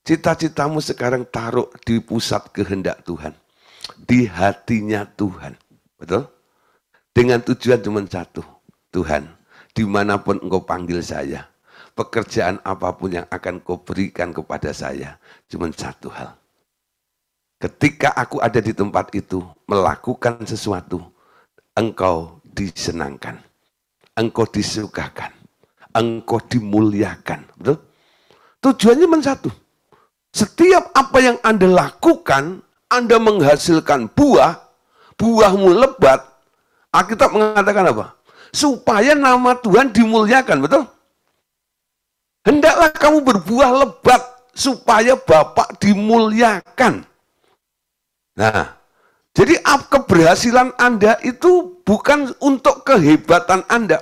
Cita-citamu sekarang taruh di pusat kehendak Tuhan, di hatinya Tuhan, betul? Dengan tujuan cuma satu, Tuhan, dimanapun Engkau panggil saya, pekerjaan apapun yang akan Kau berikan kepada saya, cuma satu hal. Ketika aku ada di tempat itu, melakukan sesuatu, Engkau disenangkan, Engkau disukakan, Engkau dimuliakan. Betul? Tujuannya cuma satu. Setiap apa yang Anda lakukan, Anda menghasilkan buah, buahmu lebat. Alkitab mengatakan apa? Supaya nama Tuhan dimuliakan, betul? Hendaklah kamu berbuah lebat, supaya Bapa dimuliakan. Nah, jadi keberhasilan Anda itu bukan untuk kehebatan Anda.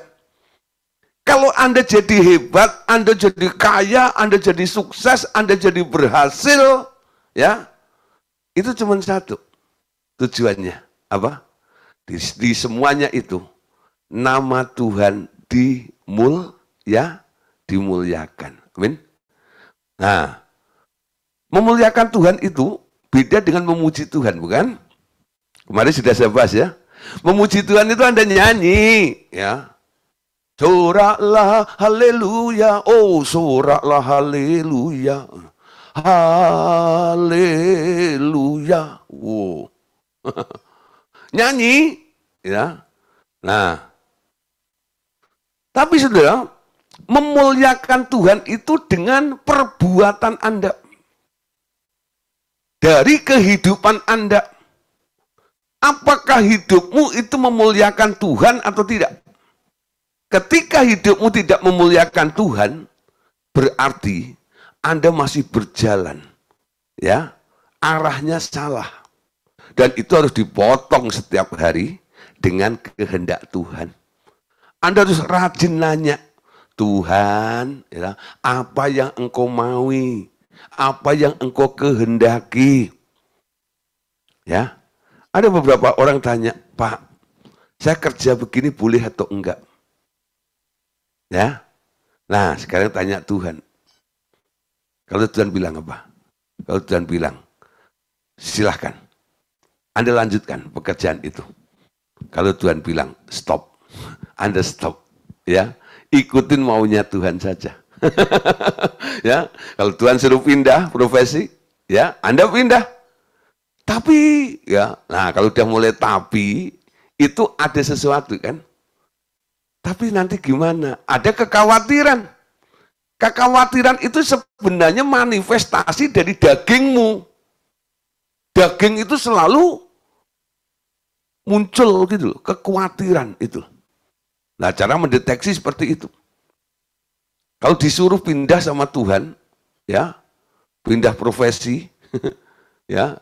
Kalau Anda jadi hebat, Anda jadi kaya, Anda jadi sukses, Anda jadi berhasil, ya, itu cuma satu tujuannya. Apa? Di semuanya itu, nama Tuhan dimuliakan. Amin. Nah, memuliakan Tuhan itu beda dengan memuji Tuhan, bukan? Kemarin sudah saya bahas ya. Memuji Tuhan itu Anda nyanyi, ya. Soraklah haleluya, oh soraklah haleluya. Haleluya. Wow. Nyanyi, ya. Nah. Tapi saudara, Memuliakan Tuhan itu dengan perbuatan Anda. Dari kehidupan Anda. Apakah hidupmu itu memuliakan Tuhan atau tidak? Ketika hidupmu tidak memuliakan Tuhan, berarti Anda masih berjalan. Ya, arahnya salah. Dan itu harus dipotong setiap hari dengan kehendak Tuhan. Anda harus rajin nanya, Tuhan, ya, apa yang Engkau maui? Apa yang Engkau kehendaki? Ya, ada beberapa orang tanya, Pak, saya kerja begini boleh atau enggak? Ya, nah sekarang tanya Tuhan. Kalau Tuhan bilang apa? Kalau Tuhan bilang, silahkan, Anda lanjutkan pekerjaan itu. Kalau Tuhan bilang, stop, Anda stop. Ya, ikutin maunya Tuhan saja. Ya, kalau Tuhan suruh pindah profesi, ya Anda pindah. Tapi, ya, nah kalau udah mulai tapi, itu ada sesuatu kan. Tapi nanti gimana? Ada kekhawatiran. Kekhawatiran itu sebenarnya manifestasi dari dagingmu. Daging itu selalu muncul gitu loh, kekhawatiran itu. Nah, cara mendeteksi seperti itu. Kalau disuruh pindah sama Tuhan, ya, pindah profesi, ya,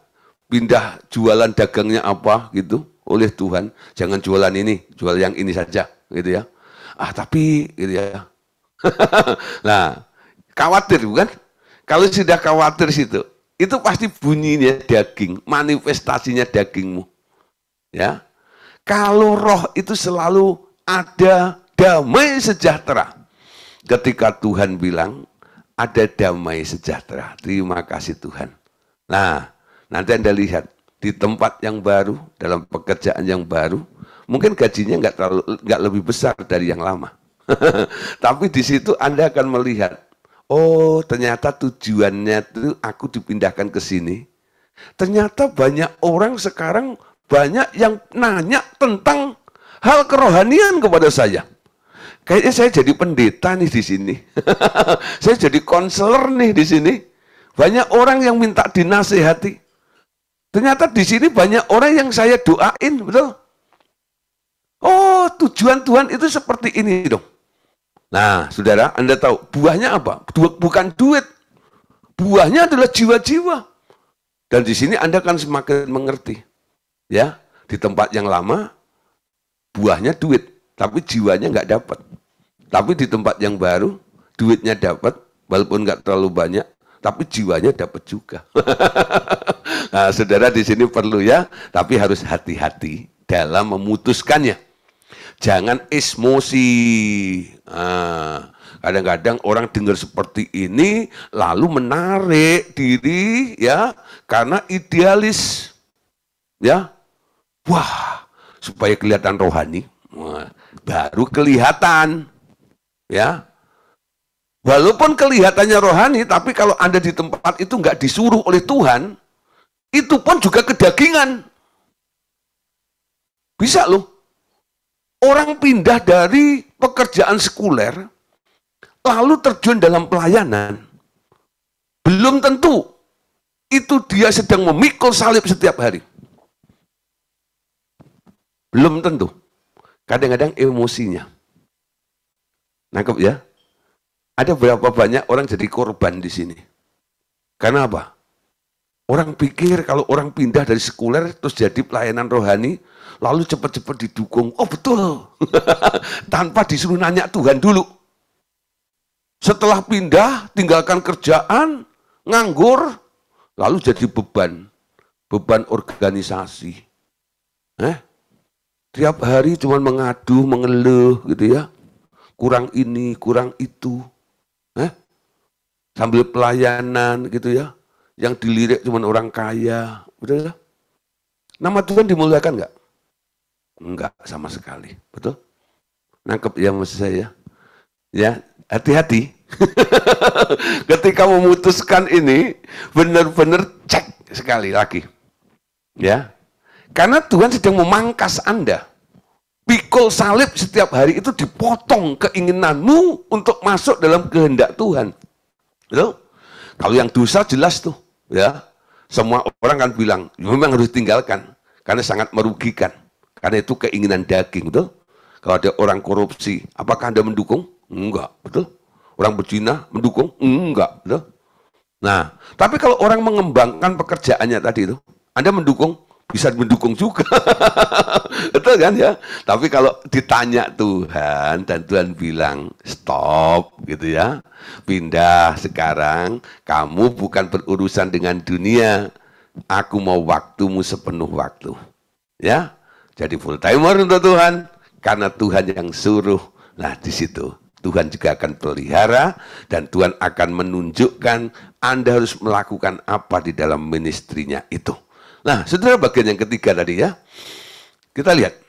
pindah jualan dagangnya apa gitu oleh Tuhan, jangan jualan ini, jual yang ini saja, gitu ya. Ah, tapi gitu ya. Nah, khawatir bukan? Kalau sudah khawatir situ, itu pasti bunyinya daging, manifestasinya dagingmu. Ya. Kalau roh itu selalu ada damai sejahtera. Ketika Tuhan bilang, ada damai sejahtera. Terima kasih Tuhan. Nah, nanti Anda lihat, di tempat yang baru, dalam pekerjaan yang baru, mungkin gajinya nggak lebih besar dari yang lama. Tapi di situ Anda akan melihat, oh ternyata tujuannya itu aku dipindahkan ke sini. Ternyata banyak orang sekarang, banyak yang nanya tentang hal kerohanian kepada saya. Kayaknya saya jadi pendeta nih di sini. Saya jadi konselor nih di sini. Banyak orang yang minta dinasehati. Ternyata di sini banyak orang yang saya doain, betul? Oh, tujuan Tuhan itu seperti ini dong. Nah, saudara, Anda tahu buahnya apa? Bukan duit. Buahnya adalah jiwa-jiwa. Dan di sini Anda akan semakin mengerti. Ya, di tempat yang lama, buahnya duit. Tapi jiwanya nggak dapat. Tapi di tempat yang baru, duitnya dapat, walaupun nggak terlalu banyak, tapi jiwanya dapat juga. Nah, saudara di sini perlu ya, tapi harus hati-hati dalam memutuskannya. Jangan emosi. Kadang-kadang orang dengar seperti ini, lalu menarik diri ya, karena idealis. Ya, wah, supaya kelihatan rohani. Wah, baru kelihatan, ya. Walaupun kelihatannya rohani, tapi kalau Anda di tempat itu nggak disuruh oleh Tuhan, itu pun juga kedagingan. Bisa loh. Orang pindah dari pekerjaan sekuler, lalu terjun dalam pelayanan, belum tentu itu dia sedang memikul salib setiap hari. Belum tentu. Kadang-kadang emosinya. Nangkep ya? Ada berapa banyak orang jadi korban di sini? Karena apa? Orang pikir kalau orang pindah dari sekuler terus jadi pelayanan rohani, lalu cepat-cepat didukung. Oh betul. Tanpa disuruh nanya Tuhan dulu. Setelah pindah, tinggalkan kerjaan, nganggur, lalu jadi beban. Beban organisasi. Tiap hari cuma mengadu, mengeluh gitu ya. Kurang ini, kurang itu. Sambil pelayanan gitu ya. Yang dilirik cuma orang kaya. Betul ya? Nama Tuhan dimuliakan enggak? Enggak sama sekali. Betul? Nangkep ya maksud saya? Ya, hati-hati. Ketika memutuskan ini, benar-benar cek sekali lagi. Ya. Karena Tuhan sedang memangkas Anda. pikul salib setiap hari itu dipotong keinginanmu untuk masuk dalam kehendak Tuhan. Betul? Kalau yang dosa jelas tuh, ya. Semua orang kan bilang, memang harus ditinggalkan karena sangat merugikan. Karena itu keinginan daging, betul? Kalau ada orang korupsi, apakah Anda mendukung? Enggak, betul? Orang berzina mendukung? Enggak, betul? Nah, tapi kalau orang mengembangkan pekerjaannya tadi itu, Anda mendukung? Bisa mendukung juga. Betul kan ya? Tapi kalau ditanya Tuhan dan Tuhan bilang stop gitu ya. Pindah sekarang, kamu bukan berurusan dengan dunia. Aku mau waktumu sepenuh waktu. Ya. Jadi full timer untuk Tuhan karena Tuhan yang suruh. Nah, di situ Tuhan juga akan pelihara dan Tuhan akan menunjukkan Anda harus melakukan apa di dalam ministrinya itu. Nah, saudara, bagian yang ketiga tadi ya, kita lihat.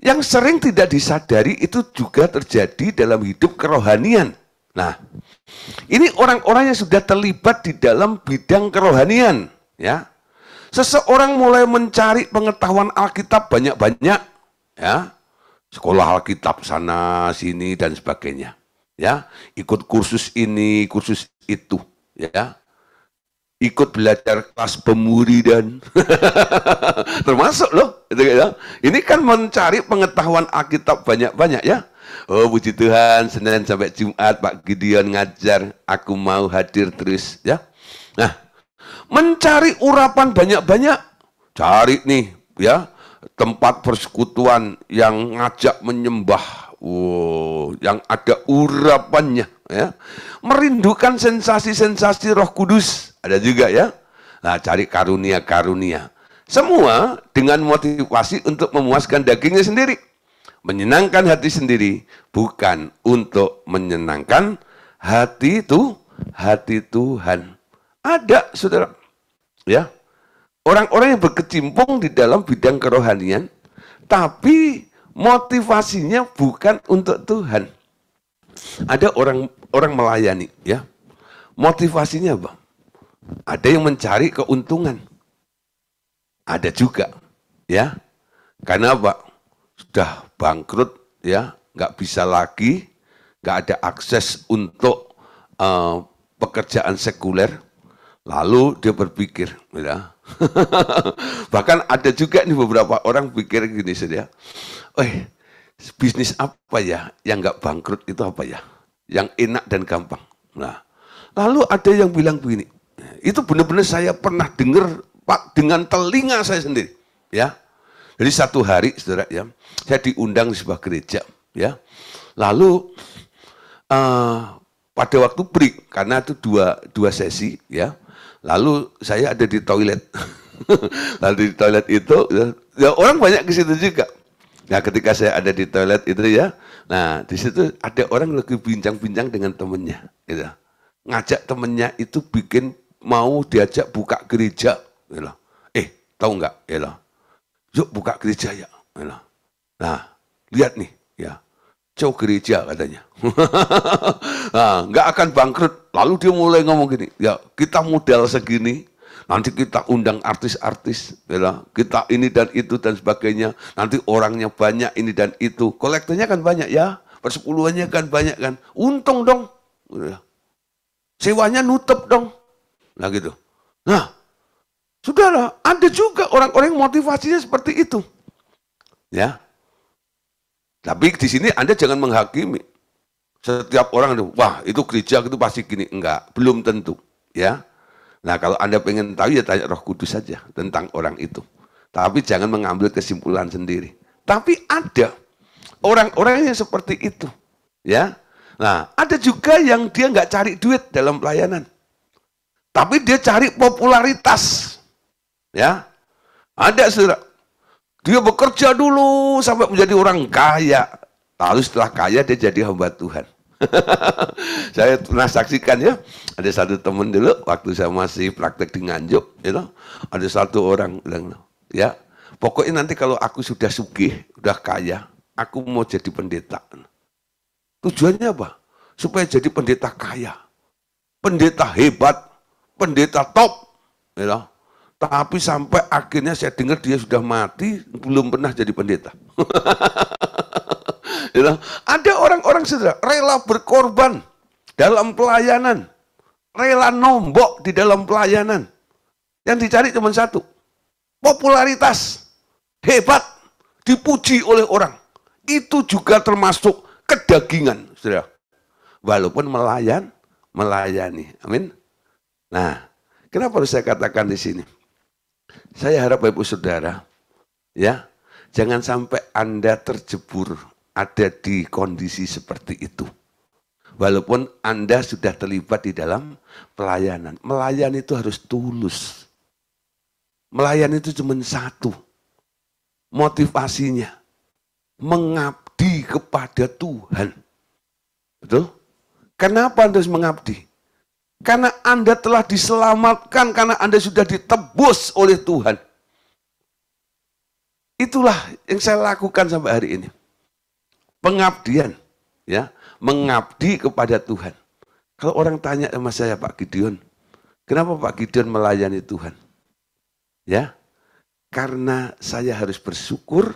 Yang sering tidak disadari itu juga terjadi dalam hidup kerohanian. Nah, ini orang-orang yang sudah terlibat di dalam bidang kerohanian. Ya, seseorang mulai mencari pengetahuan Alkitab banyak-banyak. Ya, sekolah Alkitab sana, sini, dan sebagainya. Ya, ikut kursus ini, kursus itu. Ya, ikut belajar kelas pemuridan, termasuk loh. Ini kan mencari pengetahuan Alkitab banyak-banyak ya. Oh puji Tuhan, Senin sampai Jumat Pak Gideon ngajar, aku mau hadir terus ya. Nah, mencari urapan banyak-banyak, cari nih ya tempat persekutuan yang ngajak menyembah, yang ada urapannya ya. Merindukan sensasi-sensasi Roh Kudus. Ada juga ya. Nah, cari karunia-karunia. Semua dengan motivasi untuk memuaskan dagingnya sendiri. Menyenangkan hati sendiri. Bukan untuk menyenangkan hati Tuhan. Ada, saudara. Ya. Orang-orang yang berkecimpung di dalam bidang kerohanian. Tapi motivasinya bukan untuk Tuhan. Ada orang melayani. Ya. Motivasinya apa? Ada yang mencari keuntungan. Ada juga, ya. Karena apa? Sudah bangkrut, ya, nggak bisa lagi, nggak ada akses untuk pekerjaan sekuler. Lalu dia berpikir, ya. Bahkan ada juga nih beberapa orang pikir gini saja. Bisnis apa ya yang nggak bangkrut itu apa ya? Yang enak dan gampang. Nah, lalu ada yang bilang begini. Itu benar-benar saya pernah dengar Pak dengan telinga saya sendiri, ya. Jadi satu hari, saudara, ya, saya diundang di sebuah gereja, ya. Lalu pada waktu break, karena itu dua sesi, ya. Lalu saya ada di toilet, lalu di toilet itu, ya orang banyak ke situ juga. Nah, ketika saya ada di toilet itu ya, nah di situ ada orang lagi bincang-bincang dengan temennya, gitu. Ngajak temennya itu bikin mau diajak buka gereja, gitu. Tahu nggak, gitu. Yuk buka gereja ya, gitu. Nah, lihat nih, ya, cow gereja katanya, nah, nggak akan bangkrut. Lalu dia mulai ngomong gini, ya kita modal segini, nanti kita undang artis-artis, gitu. Kita ini dan itu dan sebagainya, nanti orangnya banyak ini dan itu, kolektornya kan banyak ya, persepuluhannya kan banyak kan, untung dong, gitu. Sewanya nutup dong. Nah gitu. Nah, saudara, ada juga orang-orang yang motivasinya seperti itu. Ya. Tapi di sini Anda jangan menghakimi. Setiap orang, wah itu gereja itu pasti gini. Enggak, belum tentu. Ya. Nah kalau Anda pengen tahu ya tanya Roh Kudus saja tentang orang itu. Tapi jangan mengambil kesimpulan sendiri. Tapi ada orang-orang yang seperti itu. Ya. Nah, ada juga yang dia nggak cari duit dalam pelayanan. Tapi dia cari popularitas. Ya. Ada saudara. Dia bekerja dulu sampai menjadi orang kaya. Lalu setelah kaya dia jadi hamba Tuhan. Saya pernah saksikan ya. Ada satu teman dulu waktu saya masih praktek di Nganjuk, you know, ada satu orang bilang, ya, pokoknya nanti kalau aku sudah sugih, sudah kaya, aku mau jadi pendeta. Tujuannya apa? Supaya jadi pendeta kaya, pendeta hebat, pendeta top. You know? Tapi sampai akhirnya saya dengar dia sudah mati, belum pernah jadi pendeta. Ada orang-orang saudara rela berkorban dalam pelayanan, rela nombok di dalam pelayanan. Yang dicari cuma satu, popularitas, hebat, dipuji oleh orang. Itu juga termasuk kedagingan, saudara. Walaupun melayani. Amin. Nah, kenapa harus saya katakan di sini? Saya harap Bapak Ibu Saudara, ya, jangan sampai Anda terjebur ada di kondisi seperti itu. Walaupun Anda sudah terlibat di dalam pelayanan. Melayani itu harus tulus. Melayani itu cuma satu. Motivasinya. Mengabdi kepada Tuhan. Betul? Kenapa Anda harus mengabdi? Karena Anda telah diselamatkan, karena Anda sudah ditebus oleh Tuhan. Itulah yang saya lakukan sampai hari ini. Pengabdian. Ya, mengabdi kepada Tuhan. Kalau orang tanya sama saya, Pak Gideon, kenapa Pak Gideon melayani Tuhan? Ya, karena saya harus bersyukur,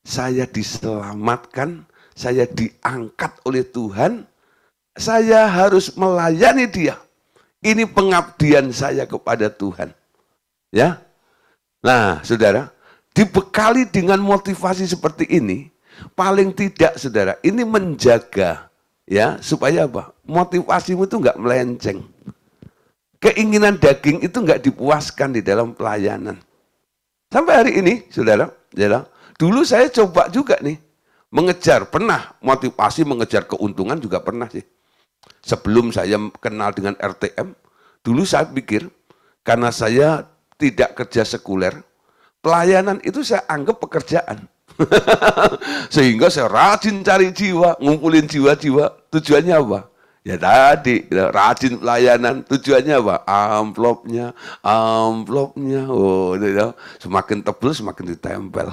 saya diselamatkan, saya diangkat oleh Tuhan, saya harus melayani Dia. Ini pengabdian saya kepada Tuhan. Ya, nah, saudara, dibekali dengan motivasi seperti ini, paling tidak, saudara, ini menjaga, ya, supaya apa? Motivasimu itu nggak melenceng. Keinginan daging itu nggak dipuaskan di dalam pelayanan. Sampai hari ini, saudara, dulu saya coba juga nih, mengejar, pernah motivasi mengejar keuntungan juga pernah sih. Sebelum saya kenal dengan RTM, dulu saya pikir, karena saya tidak kerja sekuler, pelayanan itu saya anggap pekerjaan. Sehingga saya rajin cari jiwa, ngumpulin jiwa-jiwa. Tujuannya apa? Ya tadi, rajin pelayanan. Tujuannya apa? Amplopnya. Oh, semakin tebal semakin ditempel.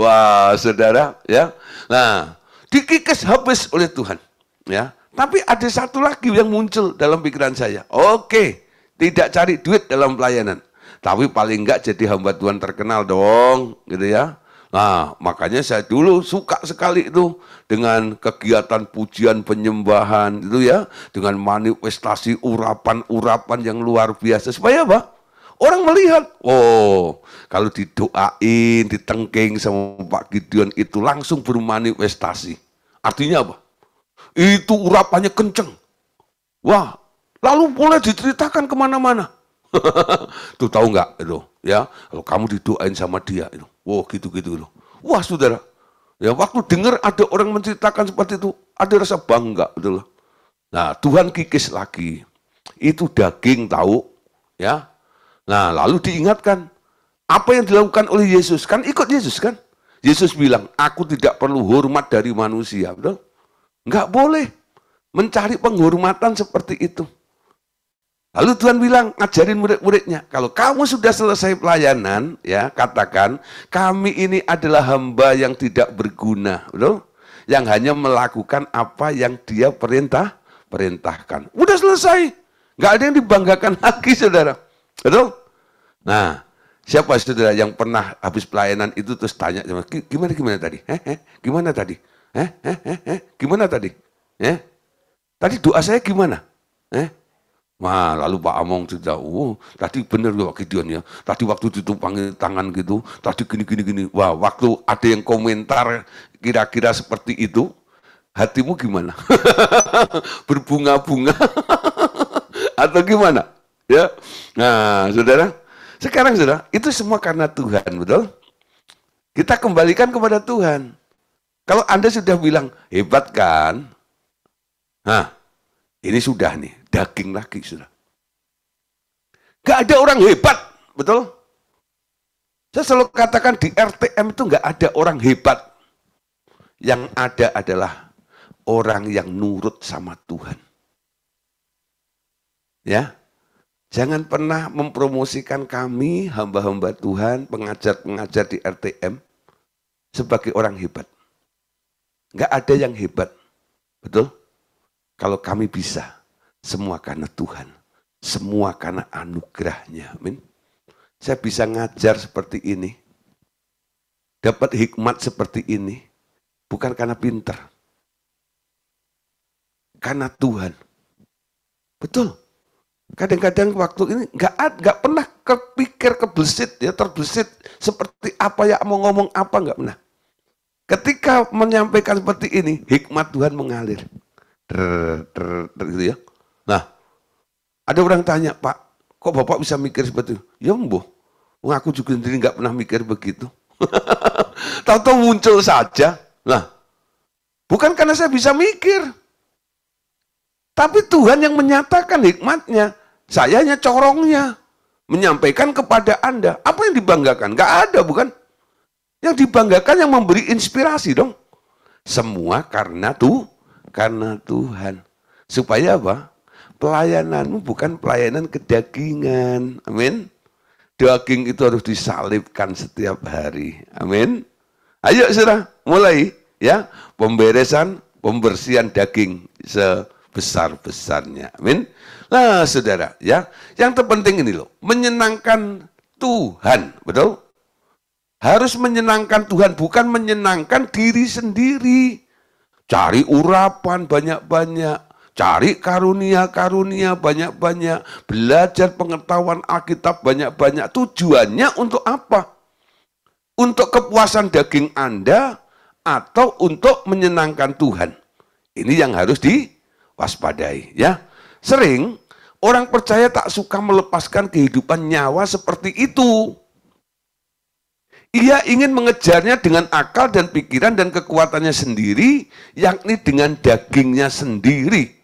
Wah, saudara, ya. Nah, dikikis habis oleh Tuhan, ya. Tapi ada satu lagi yang muncul dalam pikiran saya. Oke, tidak cari duit dalam pelayanan, tapi paling enggak jadi hamba Tuhan terkenal dong, gitu ya. Nah, makanya saya dulu suka sekali itu dengan kegiatan pujian penyembahan itu ya, dengan manifestasi urapan-urapan yang luar biasa. Supaya apa? Orang melihat, oh, kalau didoain, ditengking sama Pak Gideon itu langsung bermanifestasi. Artinya apa? Itu urapannya kenceng. Wah, lalu boleh diceritakan kemana-mana. Tuh tahu nggak itu, ya? Kalau kamu didoain sama dia itu, wow gitu-gitu loh. Wah, saudara, ya waktu dengar ada orang menceritakan seperti itu, ada rasa bangga, betul. Nah, Tuhan kikis lagi. Itu daging tahu, ya. Nah, lalu diingatkan apa yang dilakukan oleh Yesus, kan ikut Yesus kan? Yesus bilang, aku tidak perlu hormat dari manusia, betul? Nggak boleh mencari penghormatan seperti itu. Lalu Tuhan bilang, ngajarin murid-muridnya, kalau kamu sudah selesai pelayanan, ya katakan, kami ini adalah hamba yang tidak berguna, betul? Yang hanya melakukan apa yang dia perintahkan. Udah selesai, nggak ada yang dibanggakan lagi, saudara, betul? Nah, siapa saudara yang pernah habis pelayanan itu terus tanya, gimana tadi? Gimana tadi? Gimana tadi? Tadi doa saya gimana? Wah, lalu Pak Among cerita, tadi benar Pak Gideon ya, tadi waktu ditumpangin tangan gitu, tadi gini. Wah, waktu ada yang komentar kira-kira seperti itu, hatimu gimana? Berbunga-bunga atau gimana? Ya, nah, saudara, sekarang saudara, itu semua karena Tuhan, betul? Kita kembalikan kepada Tuhan. Kalau Anda sudah bilang hebat kan, nah, ini sudah nih. Daging lagi, sudah. Gak ada orang hebat, betul? Saya selalu katakan di RTM itu gak ada orang hebat. Yang ada adalah orang yang nurut sama Tuhan. Ya, jangan pernah mempromosikan kami, hamba-hamba Tuhan, pengajar-pengajar di RTM, sebagai orang hebat. Gak ada yang hebat, betul? Kalau kami bisa. Semua karena Tuhan. Semua karena anugerahnya. Amin. Saya bisa ngajar seperti ini. Dapat hikmat seperti ini. Bukan karena pintar. Karena Tuhan. Betul. Kadang-kadang waktu ini nggak pernah kepikir kebesit, ya terbesit seperti apa ya, mau ngomong apa, nggak pernah. Ketika menyampaikan seperti ini, hikmat Tuhan mengalir. Gitu ya. Nah, ada orang tanya, Pak, kok Bapak bisa mikir seperti itu? Ya mboh, aku juga sendiri nggak pernah mikir begitu. Tahu-tahu muncul saja. Nah, bukan karena saya bisa mikir, tapi Tuhan yang menyatakan hikmatnya. Saya hanya corongnya, menyampaikan kepada Anda. Apa yang dibanggakan? Nggak ada, bukan? Yang dibanggakan yang memberi inspirasi dong. Semua karena Tuhan. Supaya apa? Pelayananmu bukan pelayanan kedagingan. Amin. Daging itu harus disalibkan setiap hari. Amin. Ayo saudara, mulai ya pembersihan daging sebesar-besarnya. Amin. Nah, saudara, ya, yang terpenting ini loh, menyenangkan Tuhan, betul? Harus menyenangkan Tuhan, bukan menyenangkan diri sendiri. Cari urapan banyak-banyak, cari karunia-karunia banyak-banyak, belajar pengetahuan Alkitab banyak-banyak. Tujuannya untuk apa? Untuk kepuasan daging Anda atau untuk menyenangkan Tuhan? Ini yang harus diwaspadai, ya. Sering orang percaya tak suka melepaskan kehidupan nyawa seperti itu. Ia ingin mengejarnya dengan akal dan pikiran dan kekuatannya sendiri, yakni dengan dagingnya sendiri.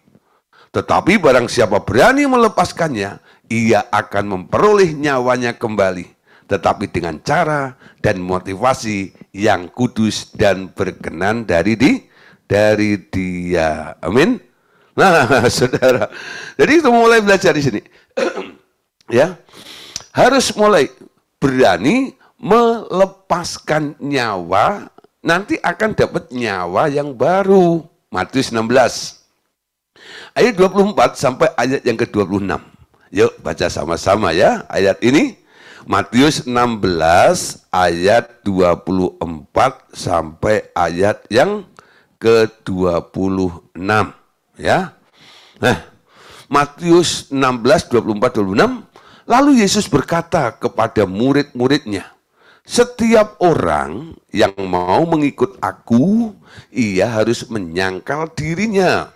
Tetapi barang siapa berani melepaskannya, ia akan memperoleh nyawanya kembali. Tetapi dengan cara dan motivasi yang kudus dan berkenan dari Dia. Amin. Nah, saudara. Jadi itu mulai belajar di sini. Ya. Harus mulai berani melepaskan nyawa, nanti akan dapat nyawa yang baru. Matius 16. Ayat 24 sampai ayat yang ke-26. Yuk baca sama-sama ya ayat ini. Matius 16 ayat 24 sampai ayat yang ke-26 ya. Nah, Matius 16 24 26, lalu Yesus berkata kepada murid-muridnya, setiap orang yang mau mengikut aku, ia harus menyangkal dirinya,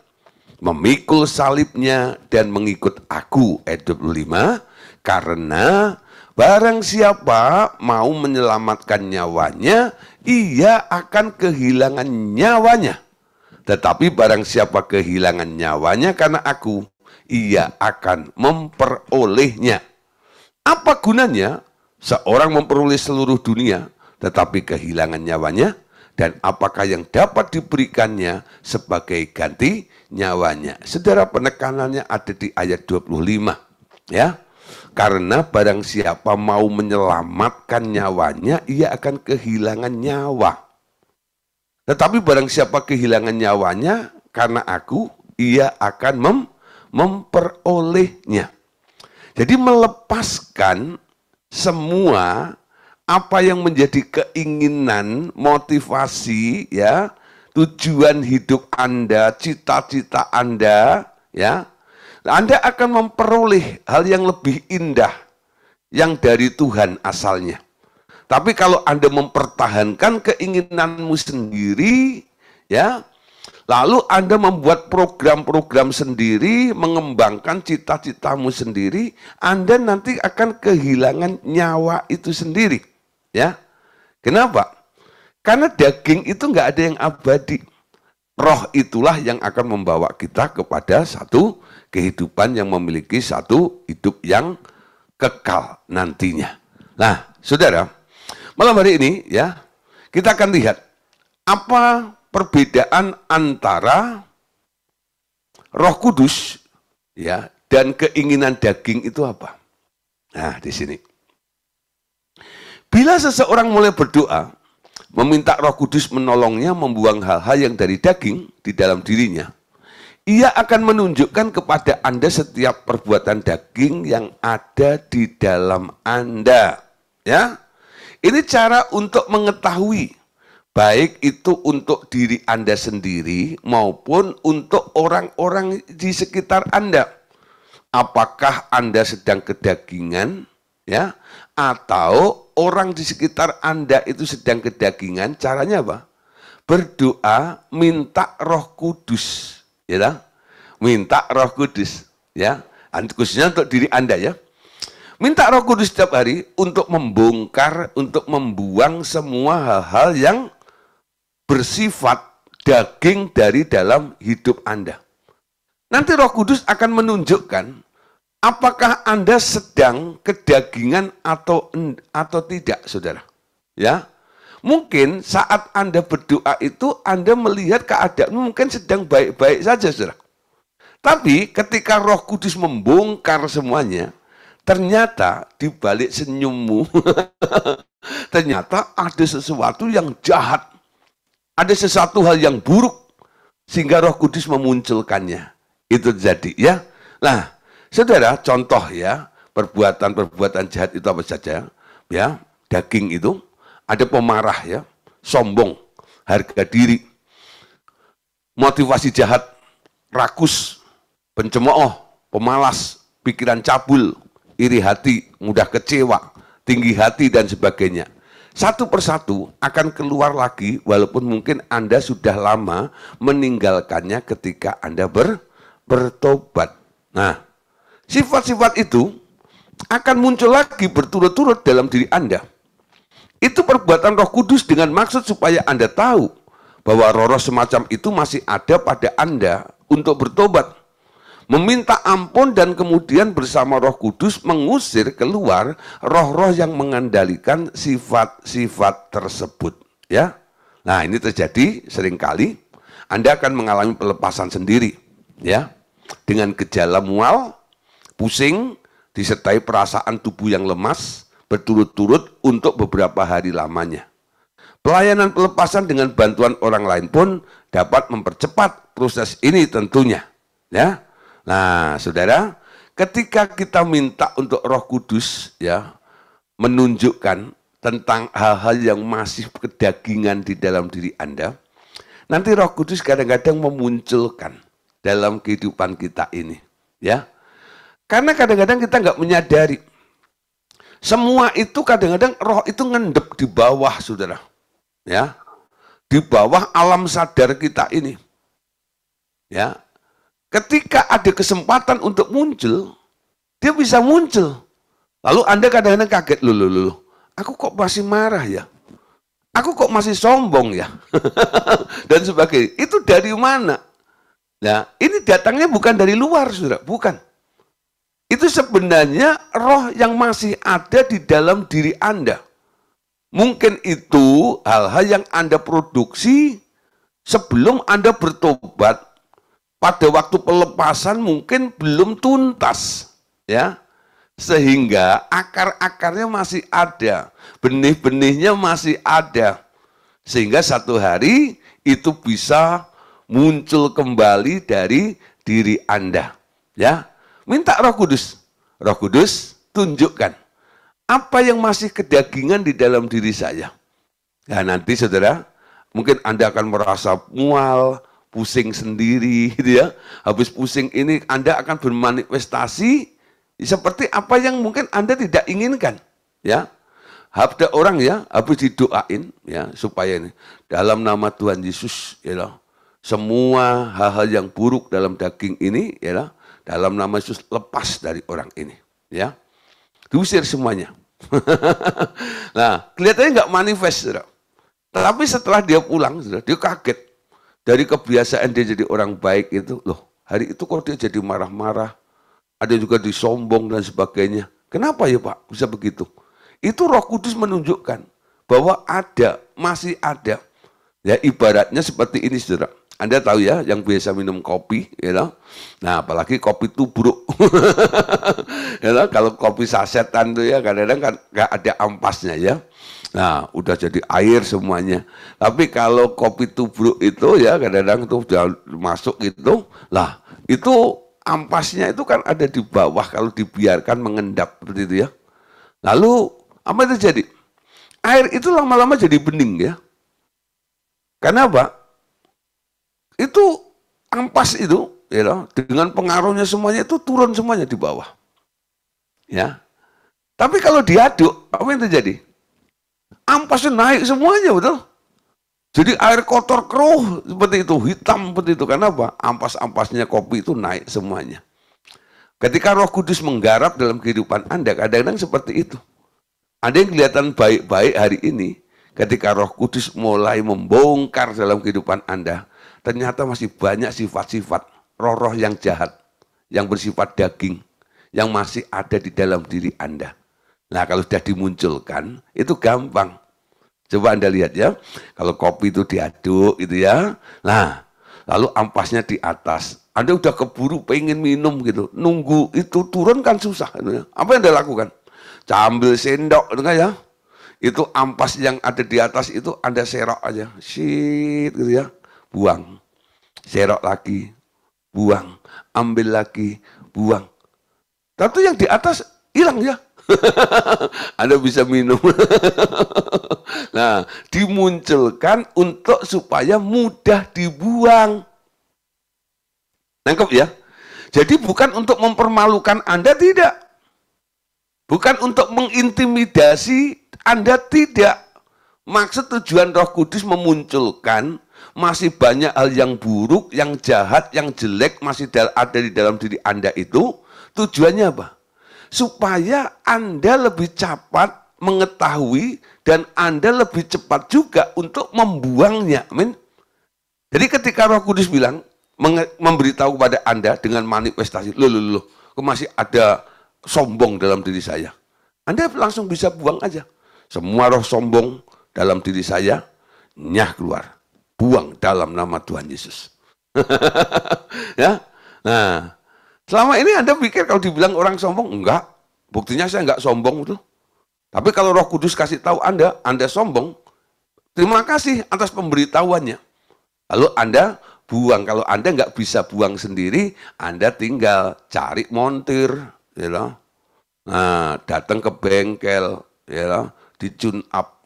memikul salibnya dan mengikut aku. Ayat 25, karena barang siapa mau menyelamatkan nyawanya, ia akan kehilangan nyawanya. Tetapi barang siapa kehilangan nyawanya karena aku, ia akan memperolehnya. Apa gunanya seorang memperoleh seluruh dunia, tetapi kehilangan nyawanya? Dan apakah yang dapat diberikannya sebagai ganti nyawanya? Saudara, penekanannya ada di ayat 25. Ya, karena barang siapa mau menyelamatkan nyawanya, ia akan kehilangan nyawa. Tetapi barang siapa kehilangan nyawanya karena aku, ia akan memperolehnya. Jadi melepaskan semua apa yang menjadi keinginan, motivasi, ya, tujuan hidup Anda, cita-cita Anda, ya, Anda akan memperoleh hal yang lebih indah yang dari Tuhan asalnya. Tapi kalau Anda mempertahankan keinginanmu sendiri, ya, lalu Anda membuat program-program sendiri, mengembangkan cita-citamu sendiri, Anda nanti akan kehilangan nyawa itu sendiri. Ya, kenapa? Karena daging itu nggak ada yang abadi. Roh itulah yang akan membawa kita kepada satu kehidupan yang memiliki satu hidup yang kekal nantinya. Nah, saudara, malam hari ini ya, kita akan lihat apa perbedaan antara Roh Kudus ya dan keinginan daging itu apa. Nah, di sini. Bila seseorang mulai berdoa, meminta Roh Kudus menolongnya membuang hal-hal yang dari daging di dalam dirinya, Ia akan menunjukkan kepada Anda setiap perbuatan daging yang ada di dalam Anda. Ya, ini cara untuk mengetahui, baik itu untuk diri Anda sendiri maupun untuk orang-orang di sekitar Anda. Apakah Anda sedang kedagingan, ya, atau orang di sekitar Anda itu sedang kedagingan? Caranya apa? Berdoa, minta Roh Kudus. Ya, minta Roh Kudus, ya, khususnya untuk diri Anda, ya. Minta Roh Kudus setiap hari untuk membongkar, untuk membuang semua hal-hal yang bersifat daging dari dalam hidup Anda. Nanti Roh Kudus akan menunjukkan apakah Anda sedang kedagingan atau tidak, saudara. Ya, mungkin saat Anda berdoa itu Anda melihat keadaan mungkin sedang baik-baik saja, saudara. Tapi ketika Roh Kudus membongkar semuanya, ternyata di balik senyummu, ternyata ada sesuatu yang jahat. Ada sesuatu hal yang buruk, sehingga Roh Kudus memunculkannya. Itu jadi, ya. Nah, saudara, contoh ya, perbuatan-perbuatan jahat itu apa saja? Ya, daging itu, ada pemarah ya, sombong, harga diri, motivasi jahat, rakus, pencemooh, pemalas, pikiran cabul, iri hati, mudah kecewa, tinggi hati, dan sebagainya. Satu persatu akan keluar lagi, walaupun mungkin Anda sudah lama meninggalkannya ketika Anda bertobat. Nah, sifat-sifat itu akan muncul lagi berturut-turut dalam diri Anda. Itu perbuatan Roh Kudus dengan maksud supaya Anda tahu bahwa roh-roh semacam itu masih ada pada Anda untuk bertobat, meminta ampun, dan kemudian bersama Roh Kudus mengusir keluar roh-roh yang mengendalikan sifat-sifat tersebut. Ya, nah ini terjadi seringkali. Anda akan mengalami pelepasan sendiri, ya, dengan gejala mual, pusing, disertai perasaan tubuh yang lemas berturut-turut untuk beberapa hari lamanya. Pelayanan pelepasan dengan bantuan orang lain pun dapat mempercepat proses ini tentunya. Ya, nah saudara, ketika kita minta untuk Roh Kudus, ya, menunjukkan tentang hal-hal yang masih kedagingan di dalam diri Anda, nanti Roh Kudus kadang-kadang memunculkan dalam kehidupan kita ini, ya. Karena kadang-kadang kita nggak menyadari. Semua itu kadang-kadang roh itu ngendep di bawah, saudara. Ya, di bawah alam sadar kita ini. Ya, ketika ada kesempatan untuk muncul, dia bisa muncul. Lalu Anda kadang-kadang kaget, loh, aku kok masih marah ya? Aku kok masih sombong ya? Dan sebagainya. Itu dari mana? Nah, ini datangnya bukan dari luar, saudara, bukan. Itu sebenarnya roh yang masih ada di dalam diri Anda. Mungkin itu hal-hal yang Anda produksi sebelum Anda bertobat. Pada waktu pelepasan mungkin belum tuntas, ya, sehingga akar-akarnya masih ada, benih-benihnya masih ada, sehingga satu hari itu bisa muncul kembali dari diri Anda, ya. Minta Roh Kudus. Roh Kudus tunjukkan apa yang masih kedagingan di dalam diri saya. Nah, nanti saudara, mungkin Anda akan merasa mual, pusing sendiri, gitu ya. Habis pusing ini Anda akan bermanifestasi seperti apa yang mungkin Anda tidak inginkan, ya. Ada orang ya, habis didoain ya supaya ini dalam nama Tuhan Yesus, ya, semua hal-hal yang buruk dalam daging ini, ya, dalam nama Yesus lepas dari orang ini, ya, diusir semuanya. Nah, kelihatannya nggak manifest, saudara. Tapi setelah dia pulang, saudara, dia kaget. Dari kebiasaan dia jadi orang baik itu, loh, hari itu kok dia jadi marah-marah, ada juga disombong dan sebagainya. Kenapa ya Pak bisa begitu? Itu Roh Kudus menunjukkan bahwa ada, masih ada. Ya, ibaratnya seperti ini, saudara. Anda tahu ya, yang biasa minum kopi, ya, nah apalagi kopi tubruk, ya, kalau kopi sasetan tuh ya kadang-kadang kan nggak ada ampasnya ya. Nah, udah jadi air semuanya. Tapi kalau kopi tubruk itu ya kadang-kadang itu udah masuk gitu, lah itu ampasnya itu kan ada di bawah kalau dibiarkan mengendap seperti itu ya. Lalu apa yang terjadi? Air itu lama-lama jadi bening ya. Karena apa? Itu ampas itu, ya, dengan pengaruhnya semuanya itu turun semuanya di bawah. Ya. Tapi kalau diaduk, apa yang terjadi? Ampasnya naik semuanya, betul? Jadi air kotor keruh seperti itu, hitam seperti itu. Karena apa? Ampas-ampasnya kopi itu naik semuanya. Ketika Roh Kudus menggarap dalam kehidupan Anda, kadang-kadang seperti itu. Ada yang kelihatan baik-baik hari ini, ketika Roh Kudus mulai membongkar dalam kehidupan Anda, ternyata masih banyak sifat-sifat roh-roh yang jahat, yang bersifat daging, yang masih ada di dalam diri Anda. Nah, kalau sudah dimunculkan, itu gampang. Coba Anda lihat ya, kalau kopi itu diaduk gitu ya, nah, lalu ampasnya di atas. Anda udah keburu pengen minum gitu, nunggu itu turun kan susah. Gitu ya. Apa yang Anda lakukan? Ambil sendok, gitu kan ya. Itu ampas yang ada di atas itu Anda serok aja, shit gitu ya, buang. Serok lagi, buang. Ambil lagi, buang. Tapi yang di atas hilang ya. Anda bisa minum. Nah, dimunculkan untuk supaya mudah dibuang. Nangkep ya? Jadi bukan untuk mempermalukan Anda, tidak. Bukan untuk mengintimidasi Anda, tidak. Maksud tujuan Roh Kudus memunculkan masih banyak hal yang buruk, yang jahat, yang jelek masih ada di dalam diri Anda itu. Tujuannya apa? Supaya Anda lebih cepat mengetahui dan Anda lebih cepat juga untuk membuangnya. Amin. Jadi ketika Roh Kudus bilang, memberitahu kepada Anda dengan manifestasi, loh, masih ada sombong dalam diri saya. Anda langsung bisa buang aja. Semua roh sombong dalam diri saya, nyah keluar. Buang dalam nama Tuhan Yesus. Ya. Nah, selama ini Anda pikir kalau dibilang orang sombong, enggak. Buktinya saya enggak sombong itu. Tapi kalau Roh Kudus kasih tahu Anda sombong, terima kasih atas pemberitahuannya. Lalu Anda buang. Kalau Anda enggak bisa buang sendiri, Anda tinggal cari montir, ya loh. Nah, datang ke bengkel, ya loh, di tune up.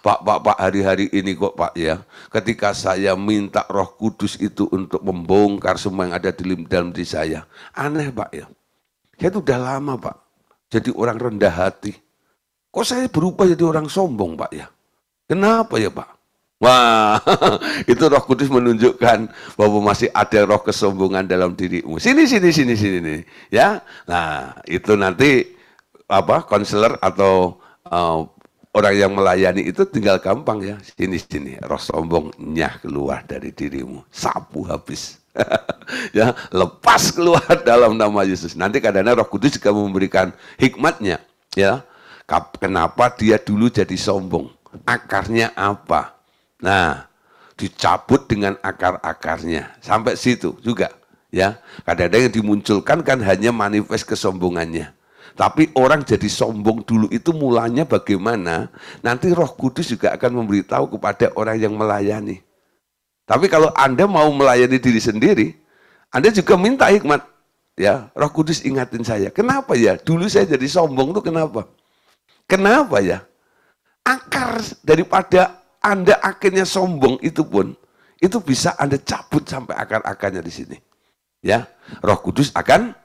Pak, hari-hari ini kok Pak ya, ketika saya minta Roh Kudus itu untuk membongkar semua yang ada di dalam diri saya, aneh Pak ya. Saya itu udah lama Pak, jadi orang rendah hati. Kok saya berubah jadi orang sombong Pak ya? Kenapa ya Pak? Wah, itu Roh Kudus menunjukkan bahwa masih ada roh kesombongan dalam dirimu. Sini nih, ya. Nah, itu nanti apa? Konselor atau orang yang melayani itu tinggal gampang ya. Sini, roh sombongnya keluar dari dirimu. Sapu habis. Ya, lepas keluar dalam nama Yesus. Nanti kadang-kadang Roh Kudus juga memberikan hikmatnya, ya. Kenapa dia dulu jadi sombong? Akarnya apa? Nah, dicabut dengan akar-akarnya. Sampai situ juga, ya. Kadang-kadang yang dimunculkan kan hanya manifest kesombongannya. Tapi orang jadi sombong dulu itu mulanya bagaimana? Nanti Roh Kudus juga akan memberitahu kepada orang yang melayani. Tapi kalau Anda mau melayani diri sendiri, Anda juga minta hikmat. Ya, Roh Kudus ingatin saya. Kenapa ya? Dulu saya jadi sombong itu kenapa? Kenapa ya? Akar daripada Anda akhirnya sombong itu pun, itu bisa Anda cabut sampai akar-akarnya di sini. Ya, Roh Kudus akan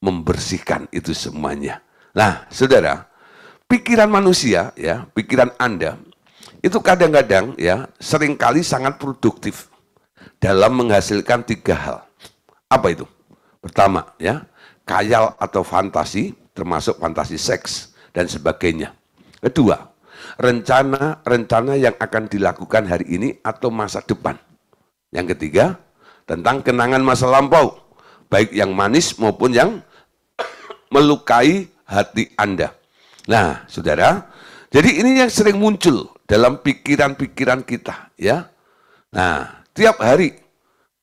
membersihkan itu semuanya. Nah, saudara, pikiran manusia, ya, pikiran Anda, itu kadang-kadang ya seringkali sangat produktif dalam menghasilkan 3 hal. Apa itu? Pertama ya, khayal atau fantasi, termasuk fantasi seks dan sebagainya. Kedua, rencana yang akan dilakukan hari ini atau masa depan. Yang ketiga, tentang kenangan masa lampau, baik yang manis maupun yang melukai hati Anda. Nah, saudara, jadi ini yang sering muncul dalam pikiran-pikiran kita, ya. Nah, tiap hari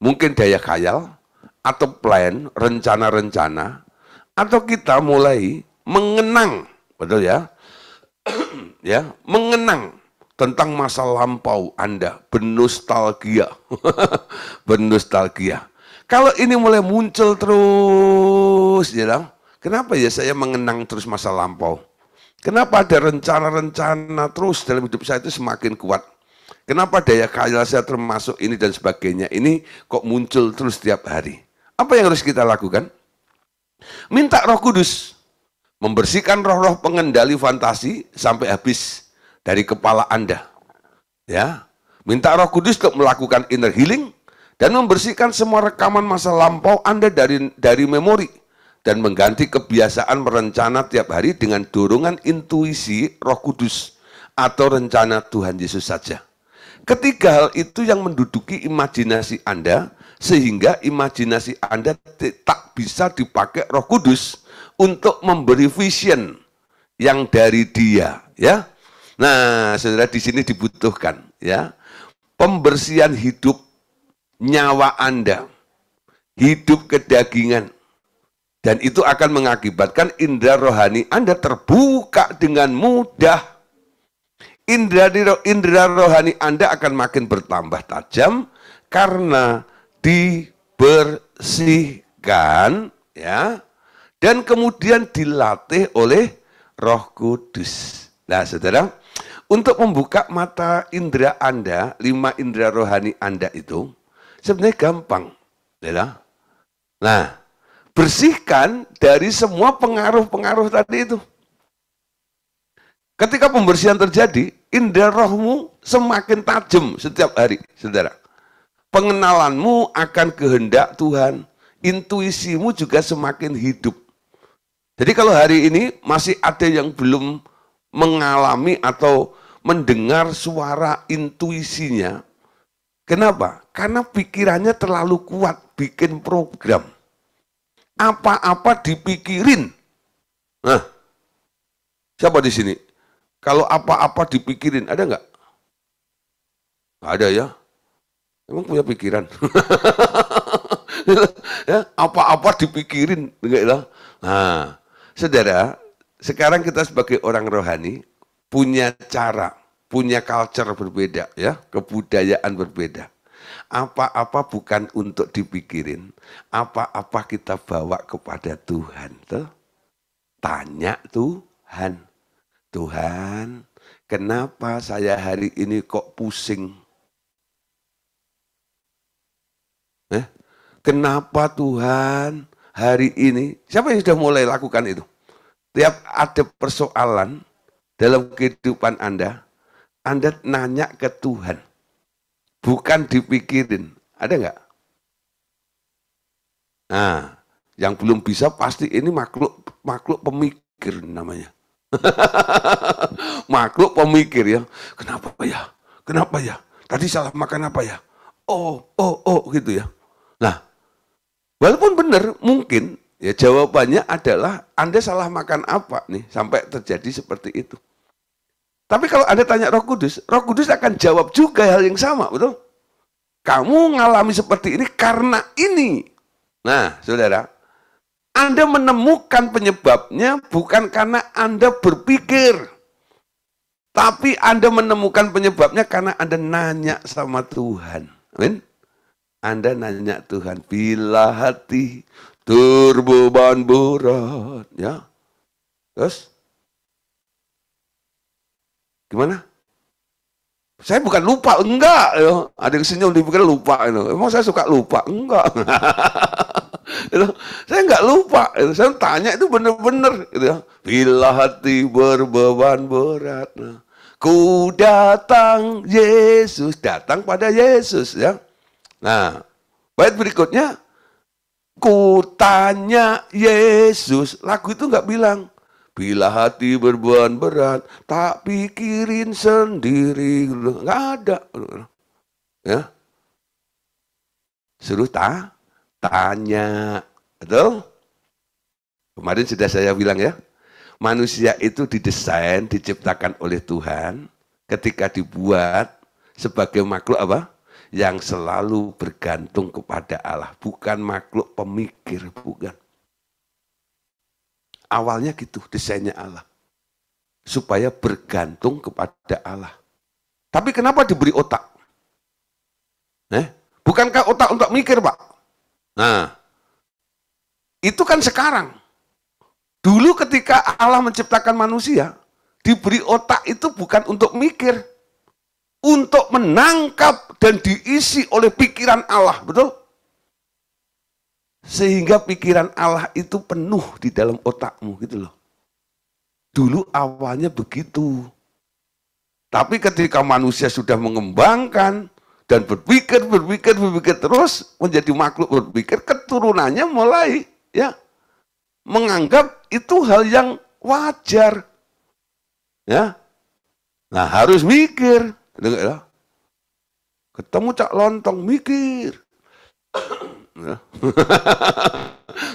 mungkin daya khayal atau plan, rencana-rencana, atau kita mulai mengenang Betul ya? Ya, mengenang tentang masa lampau Anda, bernostalgia. Bernostalgia. Kalau ini mulai muncul terus, ya, kenapa ya saya mengenang terus masa lampau? Kenapa ada rencana-rencana terus dalam hidup saya itu semakin kuat? Kenapa daya khayal saya termasuk ini dan sebagainya ini kok muncul terus setiap hari? Apa yang harus kita lakukan? Minta Roh Kudus membersihkan roh-roh pengendali fantasi sampai habis dari kepala Anda. Ya, minta Roh Kudus untuk melakukan inner healing dan membersihkan semua rekaman masa lampau Anda dari memori dan mengganti kebiasaan merencana tiap hari dengan dorongan intuisi Roh Kudus atau rencana Tuhan Yesus saja. Ketiga hal itu yang menduduki imajinasi Anda, sehingga imajinasi Anda tak bisa dipakai Roh Kudus untuk memberi vision yang dari Dia, ya. Nah, saudara, di sini dibutuhkan, ya, pembersihan hidup nyawa Anda, hidup kedagingan, dan itu akan mengakibatkan indera rohani Anda terbuka dengan mudah. Indera rohani Anda akan makin bertambah tajam karena dibersihkan, ya, dan kemudian dilatih oleh Roh Kudus. Nah, saudara, untuk membuka mata indera Anda, 5 indera rohani Anda itu sebenarnya gampang, ya. Nah, bersihkan dari semua pengaruh-pengaruh tadi itu. Ketika pembersihan terjadi, indera rohmu semakin tajam setiap hari, saudara. Pengenalanmu akan kehendak Tuhan, intuisimu juga semakin hidup. Jadi kalau hari ini masih ada yang belum mengalami atau mendengar suara intuisinya, kenapa? Karena pikirannya terlalu kuat bikin program. Apa-apa dipikirin. Nah, siapa di sini? Kalau apa-apa dipikirin, ada nggak? Nggak ada ya. Emang punya pikiran. Ya, apa-apa dipikirin. Nah, saudara, sekarang kita sebagai orang rohani punya cara, punya culture berbeda, ya, kebudayaan berbeda. Apa-apa bukan untuk dipikirin, apa-apa kita bawa kepada Tuhan. Tuh. Tanya Tuhan. Tuhan, kenapa saya hari ini kok pusing? Kenapa Tuhan hari ini? Siapa yang sudah mulai lakukan itu? Tiap ada persoalan dalam kehidupan Anda nanya ke Tuhan. Bukan dipikirin. Ada nggak? Nah, yang belum bisa pasti ini makhluk pemikir namanya. Makhluk pemikir ya. Kenapa ya? Kenapa ya? Tadi salah makan apa ya? Oh gitu ya. Nah, walaupun benar mungkin ya jawabannya adalah Anda salah makan apa nih sampai terjadi seperti itu. Tapi kalau Anda tanya Roh Kudus akan jawab juga hal yang sama, betul? Kamu mengalami seperti ini karena ini. Nah, saudara, Anda menemukan penyebabnya bukan karena Anda berpikir. Tapi Anda menemukan penyebabnya karena Anda nanya sama Tuhan. Amin. Anda nanya Tuhan, bila hati terbeban berat. Ya. Terus? Gimana? Saya bukan lupa, enggak. Ada yang senyum dipikir lupa. Emang saya suka lupa? Enggak. Saya enggak lupa. Saya tanya itu benar-benar. Bila hati berbeban berat, ku datang Yesus, datang pada Yesus, ya. Nah, bait berikutnya, ku tanya Yesus. Lagu itu enggak bilang, bila hati berbeban berat, tak pikirin sendiri. Enggak ada. Ya. Suruh tanya. Betul? Kemarin sudah saya bilang ya, manusia itu didesain, diciptakan oleh Tuhan ketika dibuat sebagai makhluk apa? Yang selalu bergantung kepada Allah, bukan makhluk pemikir, bukan. Awalnya gitu desainnya Allah. supaya bergantung kepada Allah. Tapi kenapa diberi otak? Bukankah otak untuk mikir, Pak? Nah, itu kan sekarang. Dulu ketika Allah menciptakan manusia, diberi otak itu bukan untuk mikir, untuk menangkap dan diisi oleh pikiran Allah, betul? Sehingga pikiran Allah itu penuh di dalam otakmu, gitu loh. Dulu awalnya begitu. Tapi ketika manusia sudah mengembangkan dan berpikir terus menjadi makhluk berpikir, keturunannya mulai ya menganggap itu hal yang wajar. Ya. Nah, harus mikir. Ketemu Cak Lontong, mikir.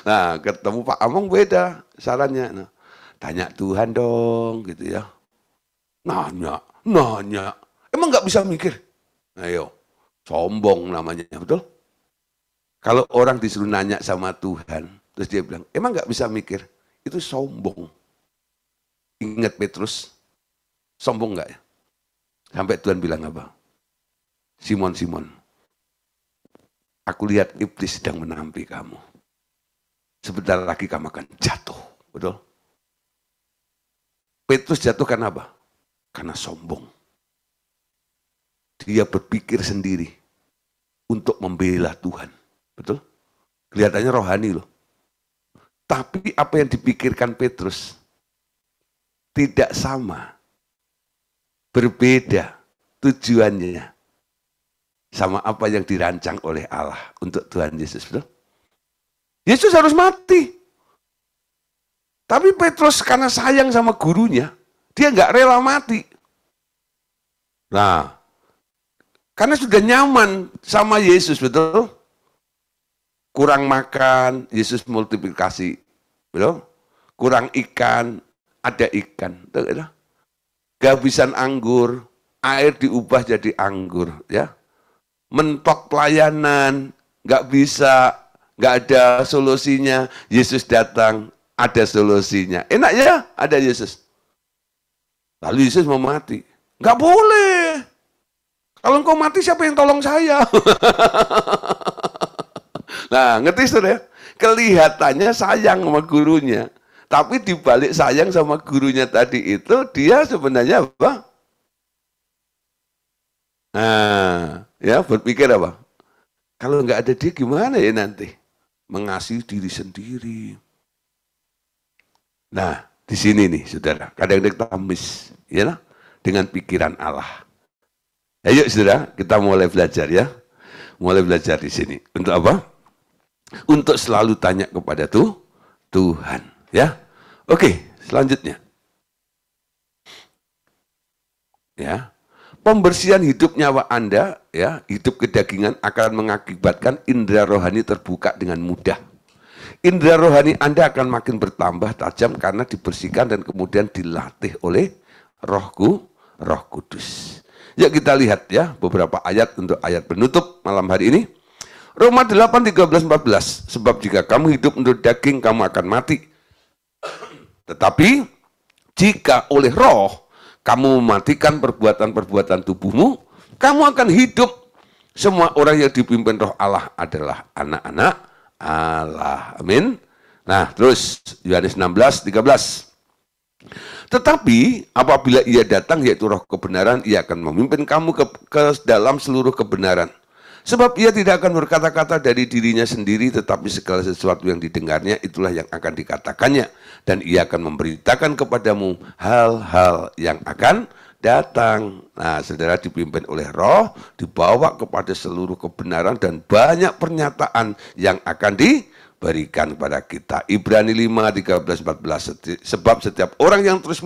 Nah, ketemu Pak Among beda sarannya. Nah, tanya Tuhan dong, gitu ya. Nanya. Emang nggak bisa mikir? Ayo, sombong namanya, betul? Kalau orang disuruh nanya sama Tuhan, terus dia bilang, emang nggak bisa mikir? Itu sombong. Ingat Petrus, sombong nggak ya? Sampai Tuhan bilang apa? Simon, aku lihat iblis sedang menampi kamu. Sebentar lagi kamu akan jatuh, betul? Petrus jatuh karena apa? Karena sombong. Dia berpikir sendiri untuk membela Tuhan. Betul? Kelihatannya rohani loh. Tapi apa yang dipikirkan Petrus tidak sama. Berbeda tujuannya sama apa yang dirancang oleh Allah untuk Tuhan Yesus. Betul? Yesus harus mati. Tapi Petrus karena sayang sama gurunya, dia nggak rela mati. Nah, karena sudah nyaman sama Yesus, betul? Kurang makan, Yesus multiplikasi, betul? Kurang ikan, ada ikan, betul? Kehabisan anggur, air diubah jadi anggur, ya. Mentok pelayanan, nggak bisa, nggak ada solusinya. Yesus datang, ada solusinya. Enak ya, ada Yesus. Lalu Yesus mau mati. Nggak boleh. Kalau engkau mati, siapa yang tolong saya? Nah, ngerti saudara? Kelihatannya sayang sama gurunya. Tapi dibalik sayang sama gurunya tadi itu, dia sebenarnya apa? Nah, ya berpikir apa? Kalau nggak ada dia gimana ya nanti? Mengasihi diri sendiri. Nah, di sini nih, saudara. Kadang-kadang kita miss, ya, dengan pikiran Allah. Ayo, saudara, kita mulai belajar ya. Mulai belajar di sini. Untuk apa? Untuk selalu tanya kepada Tuhan, ya. Oke, selanjutnya. Ya. Pembersihan hidup nyawa Anda, ya, hidup kedagingan akan mengakibatkan indera rohani terbuka dengan mudah. Indera rohani Anda akan makin bertambah tajam karena dibersihkan dan kemudian dilatih oleh Roh Kudus. Yuk kita lihat ya beberapa ayat untuk ayat penutup malam hari ini. Roma 8, 13, 14. Sebab jika kamu hidup menurut daging, kamu akan mati. Tetapi jika oleh roh kamu mematikan perbuatan-perbuatan tubuhmu, kamu akan hidup. Semua orang yang dipimpin roh Allah adalah anak-anak Allah. Amin. Nah, terus Yohanes 16, 13. Tetapi apabila ia datang, yaitu roh kebenaran, ia akan memimpin kamu ke dalam seluruh kebenaran. Sebab ia tidak akan berkata-kata dari dirinya sendiri, tetapi segala sesuatu yang didengarnya, itulah yang akan dikatakannya. Dan ia akan memberitakan kepadamu hal-hal yang akan datang. Nah, saudara dipimpin oleh roh, dibawa kepada seluruh kebenaran, dan banyak pernyataan yang akan diberikan kepada kita. Ibrani 5, 13, 14. Sebab setiap orang yang terus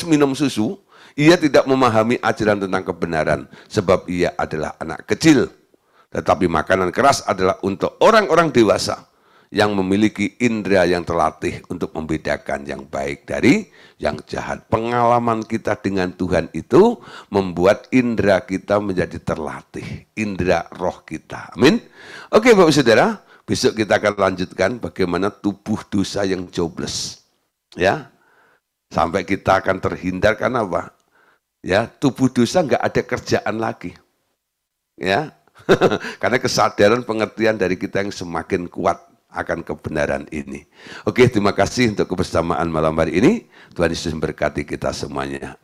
minum susu, ia tidak memahami ajaran tentang kebenaran, sebab ia adalah anak kecil. Tetapi makanan keras adalah untuk orang-orang dewasa yang memiliki indera yang terlatih untuk membedakan yang baik dari yang jahat. Pengalaman kita dengan Tuhan itu membuat indera kita menjadi terlatih, indera roh kita. Amin. Oke Bapak Saudara, besok kita akan lanjutkan bagaimana tubuh dosa yang jobless. Ya. Sampai kita akan terhindar karena apa? Ya, tubuh dosa nggak ada kerjaan lagi. Ya, karena kesadaran pengertian dari kita yang semakin kuat akan kebenaran ini. Oke, terima kasih untuk kebersamaan malam hari ini. Tuhan Yesus memberkati kita semuanya.